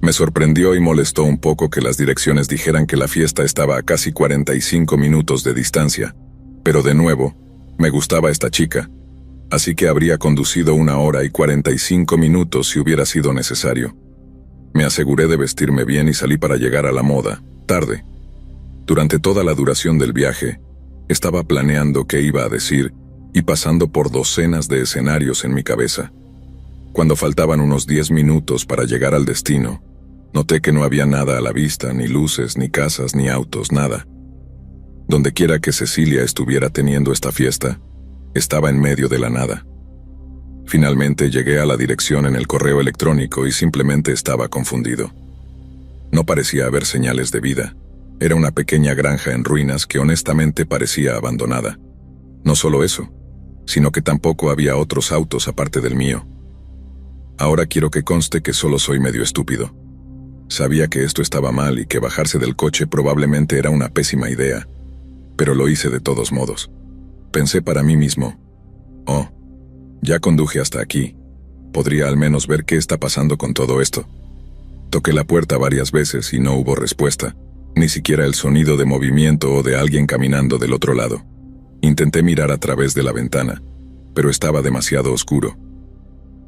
Me sorprendió y molestó un poco que las direcciones dijeran que la fiesta estaba a casi 45 minutos de distancia, pero de nuevo, me gustaba esta chica, así que habría conducido 1 hora y 45 minutos si hubiera sido necesario. Me aseguré de vestirme bien y salí para llegar a la moda, tarde. Durante toda la duración del viaje, estaba planeando qué iba a decir y pasando por docenas de escenarios en mi cabeza. Cuando faltaban unos 10 minutos para llegar al destino, noté que no había nada a la vista, ni luces, ni casas, ni autos, nada. Dondequiera que Cecilia estuviera teniendo esta fiesta, estaba en medio de la nada. Finalmente llegué a la dirección en el correo electrónico y simplemente estaba confundido. No parecía haber señales de vida. Era una pequeña granja en ruinas que honestamente parecía abandonada. No solo eso, sino que tampoco había otros autos aparte del mío. Ahora quiero que conste que solo soy medio estúpido. Sabía que esto estaba mal y que bajarse del coche probablemente era una pésima idea, pero lo hice de todos modos. Pensé para mí mismo: oh, ya conduje hasta aquí, podría al menos ver qué está pasando con todo esto. Toqué la puerta varias veces y no hubo respuesta, ni siquiera el sonido de movimiento o de alguien caminando del otro lado. Intenté mirar a través de la ventana, pero estaba demasiado oscuro.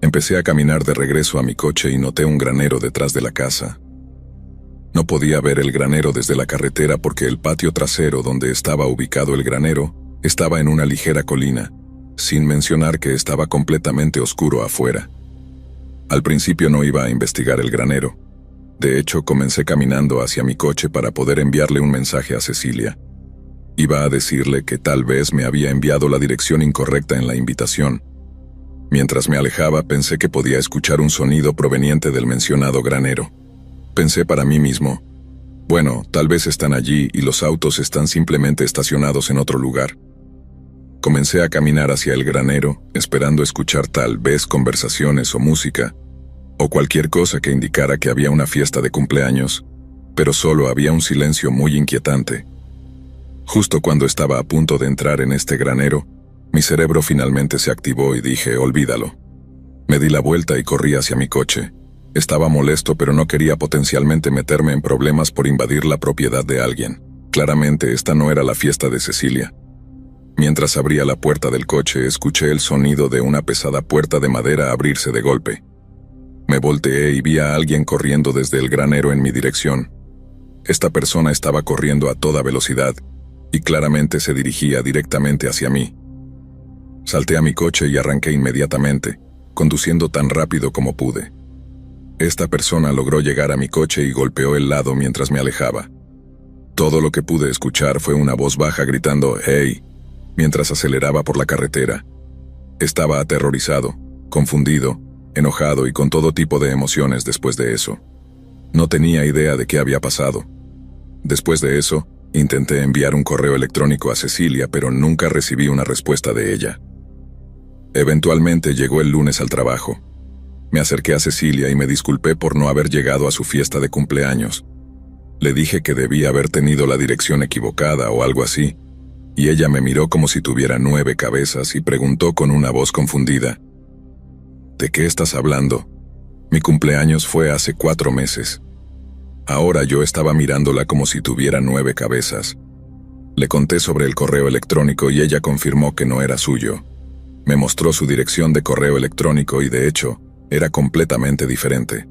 Empecé a caminar de regreso a mi coche y noté un granero detrás de la casa. No podía ver el granero desde la carretera porque el patio trasero donde estaba ubicado el granero estaba en una ligera colina, sin mencionar que estaba completamente oscuro afuera. Al principio no iba a investigar el granero. De hecho, comencé caminando hacia mi coche para poder enviarle un mensaje a Cecilia. Iba a decirle que tal vez me había enviado la dirección incorrecta en la invitación. Mientras me alejaba, pensé que podía escuchar un sonido proveniente del mencionado granero. Pensé para mí mismo: bueno, tal vez están allí y los autos están simplemente estacionados en otro lugar. Comencé a caminar hacia el granero, esperando escuchar tal vez conversaciones o música, o cualquier cosa que indicara que había una fiesta de cumpleaños, pero solo había un silencio muy inquietante. Justo cuando estaba a punto de entrar en este granero, mi cerebro finalmente se activó y dije: olvídalo. Me di la vuelta y corrí hacia mi coche. Estaba molesto, pero no quería potencialmente meterme en problemas por invadir la propiedad de alguien. Claramente esta no era la fiesta de Cecilia. Mientras abría la puerta del coche, escuché el sonido de una pesada puerta de madera abrirse de golpe. Me volteé y vi a alguien corriendo desde el granero en mi dirección. Esta persona estaba corriendo a toda velocidad, y claramente se dirigía directamente hacia mí. Salté a mi coche y arranqué inmediatamente, conduciendo tan rápido como pude. Esta persona logró llegar a mi coche y golpeó el lado mientras me alejaba. Todo lo que pude escuchar fue una voz baja gritando «¡Hey!» mientras aceleraba por la carretera. Estaba aterrorizado, confundido, enojado y con todo tipo de emociones después de eso. No tenía idea de qué había pasado. Después de eso, intenté enviar un correo electrónico a Cecilia, pero nunca recibí una respuesta de ella. Eventualmente llegó el lunes al trabajo. Me acerqué a Cecilia y me disculpé por no haber llegado a su fiesta de cumpleaños. Le dije que debía haber tenido la dirección equivocada o algo así, y ella me miró como si tuviera 9 cabezas y preguntó con una voz confundida: ¿De qué estás hablando? Mi cumpleaños fue hace 4 meses. Ahora yo estaba mirándola como si tuviera 9 cabezas. Le conté sobre el correo electrónico y ella confirmó que no era suyo. Me mostró su dirección de correo electrónico y de hecho, era completamente diferente.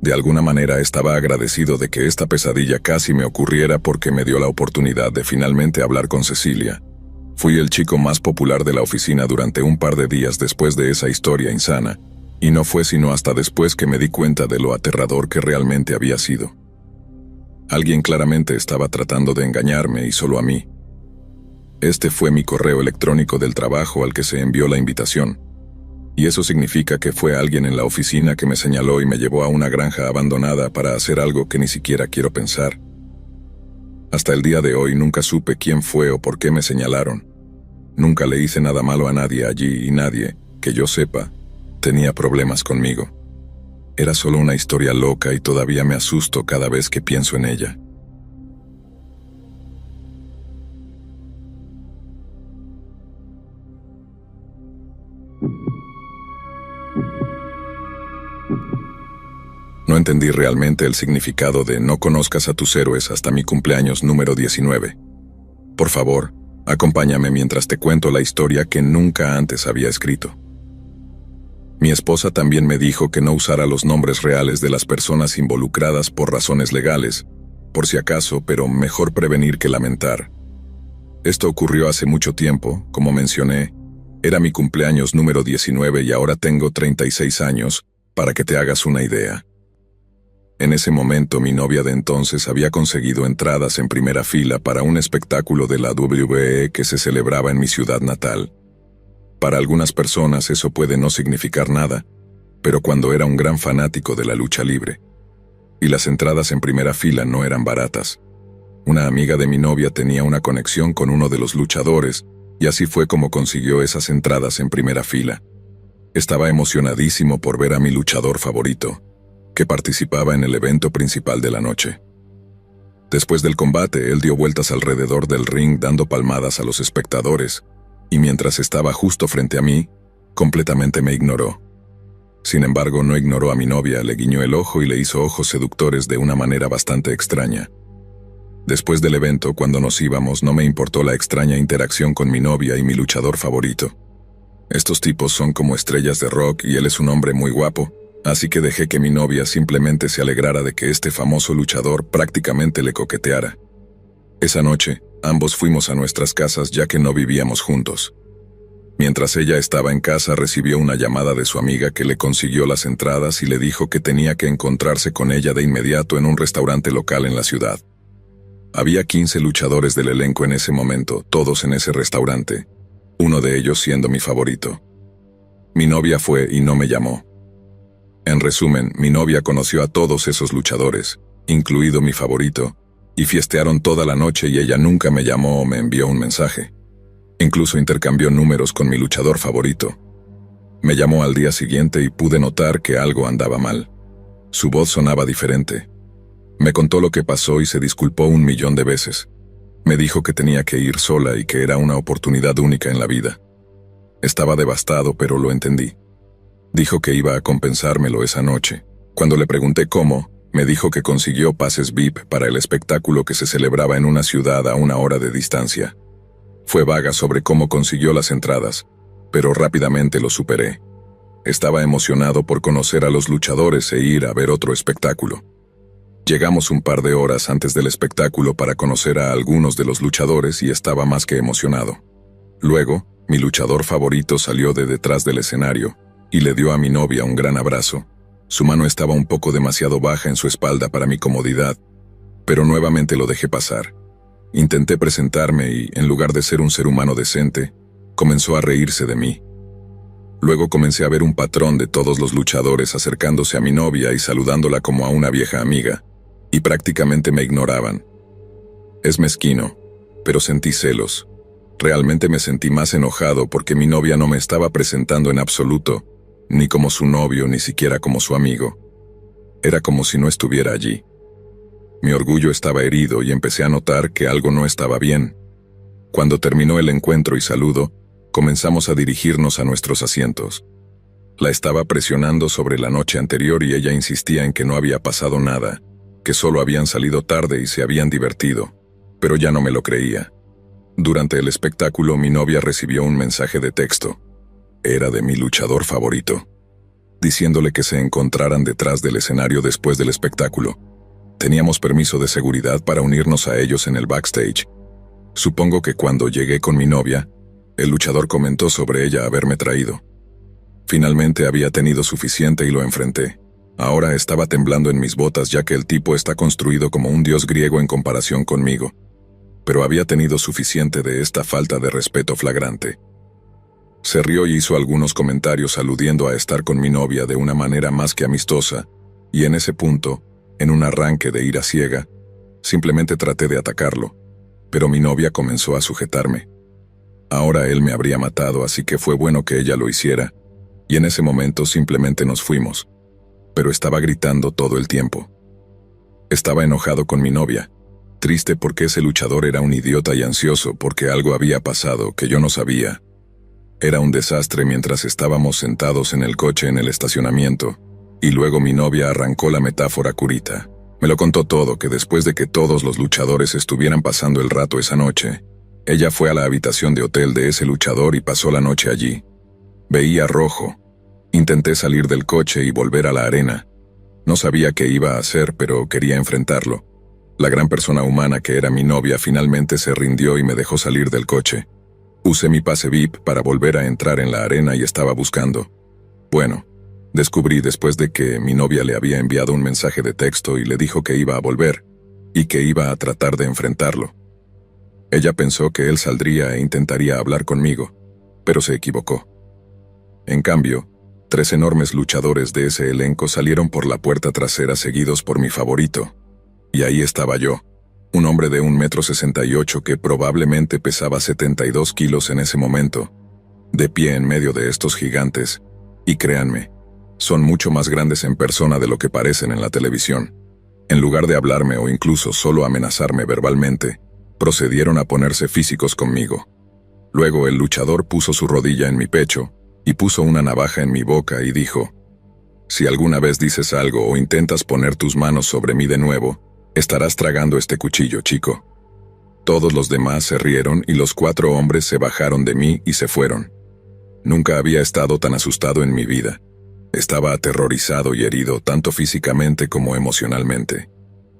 De alguna manera estaba agradecido de que esta pesadilla casi me ocurriera porque me dio la oportunidad de finalmente hablar con Cecilia. Fui el chico más popular de la oficina durante un par de días después de esa historia insana, y no fue sino hasta después que me di cuenta de lo aterrador que realmente había sido. Alguien claramente estaba tratando de engañarme y solo a mí. Este fue mi correo electrónico del trabajo al que se envió la invitación. Y eso significa que fue alguien en la oficina que me señaló y me llevó a una granja abandonada para hacer algo que ni siquiera quiero pensar. Hasta el día de hoy nunca supe quién fue o por qué me señalaron. Nunca le hice nada malo a nadie allí y nadie, que yo sepa, tenía problemas conmigo. Era solo una historia loca y todavía me asusto cada vez que pienso en ella. No entendí realmente el significado de no conozcas a tus héroes hasta mi cumpleaños número 19. Por favor, acompáñame mientras te cuento la historia que nunca antes había escrito. Mi esposa también me dijo que no usara los nombres reales de las personas involucradas por razones legales, por si acaso, pero mejor prevenir que lamentar. Esto ocurrió hace mucho tiempo, como mencioné, era mi cumpleaños número 19 y ahora tengo 36 años, para que te hagas una idea. En ese momento mi novia de entonces había conseguido entradas en primera fila para un espectáculo de la WWE que se celebraba en mi ciudad natal. Para algunas personas eso puede no significar nada, pero cuando era un gran fanático de la lucha libre. Y las entradas en primera fila no eran baratas. Una amiga de mi novia tenía una conexión con uno de los luchadores, y así fue como consiguió esas entradas en primera fila. Estaba emocionadísimo por ver a mi luchador favorito, que participaba en el evento principal de la noche. Después del combate, él dio vueltas alrededor del ring dando palmadas a los espectadores, y mientras estaba justo frente a mí, completamente me ignoró. Sin embargo, no ignoró a mi novia, le guiñó el ojo y le hizo ojos seductores de una manera bastante extraña. Después del evento, cuando nos íbamos, no me importó la extraña interacción con mi novia y mi luchador favorito. Estos tipos son como estrellas de rock y él es un hombre muy guapo, así que dejé que mi novia simplemente se alegrara de que este famoso luchador prácticamente le coqueteara. Esa noche, ambos fuimos a nuestras casas ya que no vivíamos juntos. Mientras ella estaba en casa, recibió una llamada de su amiga que le consiguió las entradas y le dijo que tenía que encontrarse con ella de inmediato en un restaurante local en la ciudad. Había 15 luchadores del elenco en ese momento, todos en ese restaurante, uno de ellos siendo mi favorito. Mi novia fue y no me llamó. En resumen, mi novia conoció a todos esos luchadores, incluido mi favorito, y fiestearon toda la noche y ella nunca me llamó o me envió un mensaje. Incluso intercambió números con mi luchador favorito. Me llamó al día siguiente y pude notar que algo andaba mal. Su voz sonaba diferente. Me contó lo que pasó y se disculpó 1.000.000 de veces. Me dijo que tenía que ir sola y que era una oportunidad única en la vida. Estaba devastado, pero lo entendí. Dijo que iba a compensármelo esa noche. Cuando le pregunté cómo, me dijo que consiguió pases VIP para el espectáculo que se celebraba en una ciudad a 1 hora de distancia. Fue vaga sobre cómo consiguió las entradas, pero rápidamente lo superé. Estaba emocionado por conocer a los luchadores e ir a ver otro espectáculo. Llegamos un par de horas antes del espectáculo para conocer a algunos de los luchadores y estaba más que emocionado. Luego, mi luchador favorito salió de detrás del escenario y le dio a mi novia un gran abrazo. Su mano estaba un poco demasiado baja en su espalda para mi comodidad, pero nuevamente lo dejé pasar. Intenté presentarme y, en lugar de ser un ser humano decente, comenzó a reírse de mí. Luego comencé a ver un patrón de todos los luchadores acercándose a mi novia y saludándola como a una vieja amiga, y prácticamente me ignoraban. Es mezquino, pero sentí celos. Realmente me sentí más enojado porque mi novia no me estaba presentando en absoluto, ni como su novio, ni siquiera como su amigo. Era como si no estuviera allí. Mi orgullo estaba herido y empecé a notar que algo no estaba bien. Cuando terminó el encuentro y saludo, comenzamos a dirigirnos a nuestros asientos. La estaba presionando sobre la noche anterior y ella insistía en que no había pasado nada, que solo habían salido tarde y se habían divertido, pero ya no me lo creía. Durante el espectáculo, mi novia recibió un mensaje de texto. Era de mi luchador favorito, diciéndole que se encontraran detrás del escenario después del espectáculo. Teníamos permiso de seguridad para unirnos a ellos en el backstage. Supongo que cuando llegué con mi novia, el luchador comentó sobre ella haberme traído. Finalmente había tenido suficiente y lo enfrenté. Ahora estaba temblando en mis botas ya que el tipo está construido como un dios griego en comparación conmigo. Pero había tenido suficiente de esta falta de respeto flagrante. Se rió y hizo algunos comentarios aludiendo a estar con mi novia de una manera más que amistosa, y en ese punto, en un arranque de ira ciega, simplemente traté de atacarlo, pero mi novia comenzó a sujetarme. Ahora él me habría matado, así que fue bueno que ella lo hiciera, y en ese momento simplemente nos fuimos, pero estaba gritando todo el tiempo. Estaba enojado con mi novia, triste porque ese luchador era un idiota y ansioso porque algo había pasado que yo no sabía. Era un desastre mientras estábamos sentados en el coche en el estacionamiento, y luego mi novia arrancó la metáfora curita. Me lo contó todo, que después de que todos los luchadores estuvieran pasando el rato esa noche, ella fue a la habitación de hotel de ese luchador y pasó la noche allí. Veía rojo. Intenté salir del coche y volver a la arena. No sabía qué iba a hacer, pero quería enfrentarlo. La gran persona humana que era mi novia finalmente se rindió y me dejó salir del coche. Usé mi pase VIP para volver a entrar en la arena y estaba buscando. Bueno, descubrí después de que mi novia le había enviado un mensaje de texto y le dijo que iba a volver, y que iba a tratar de enfrentarlo. Ella pensó que él saldría e intentaría hablar conmigo, pero se equivocó. En cambio, 3 enormes luchadores de ese elenco salieron por la puerta trasera seguidos por mi favorito. Y ahí estaba yo, un hombre de 1,68 m que probablemente pesaba 72 kilos en ese momento, de pie en medio de estos gigantes, y créanme, son mucho más grandes en persona de lo que parecen en la televisión. En lugar de hablarme o incluso solo amenazarme verbalmente, procedieron a ponerse físicos conmigo. Luego el luchador puso su rodilla en mi pecho y puso una navaja en mi boca y dijo: «Si alguna vez dices algo o intentas poner tus manos sobre mí de nuevo, estarás tragando este cuchillo, chico». Todos los demás se rieron y los 4 hombres se bajaron de mí y se fueron. Nunca había estado tan asustado en mi vida. Estaba aterrorizado y herido tanto físicamente como emocionalmente.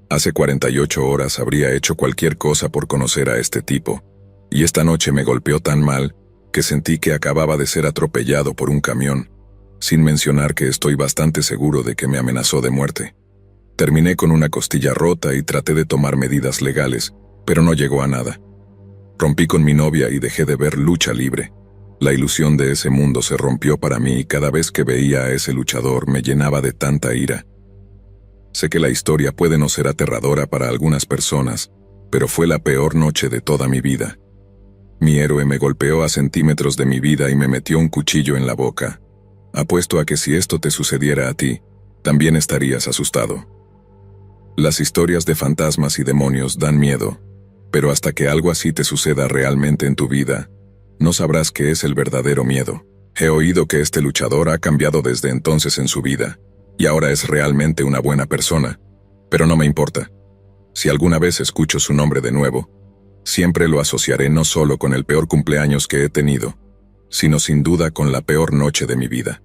Hace 48 horas habría hecho cualquier cosa por conocer a este tipo, y esta noche me golpeó tan mal que sentí que acababa de ser atropellado por un camión, sin mencionar que estoy bastante seguro de que me amenazó de muerte. Terminé con una costilla rota y traté de tomar medidas legales, pero no llegó a nada. Rompí con mi novia y dejé de ver lucha libre. La ilusión de ese mundo se rompió para mí y cada vez que veía a ese luchador me llenaba de tanta ira. Sé que la historia puede no ser aterradora para algunas personas, pero fue la peor noche de toda mi vida. Mi héroe me golpeó a centímetros de mi vida y me metió un cuchillo en la boca. Apuesto a que si esto te sucediera a ti, también estarías asustado. Las historias de fantasmas y demonios dan miedo, pero hasta que algo así te suceda realmente en tu vida, no sabrás qué es el verdadero miedo. He oído que este luchador ha cambiado desde entonces en su vida, y ahora es realmente una buena persona, pero no me importa. Si alguna vez escucho su nombre de nuevo, siempre lo asociaré no solo con el peor cumpleaños que he tenido, sino sin duda con la peor noche de mi vida.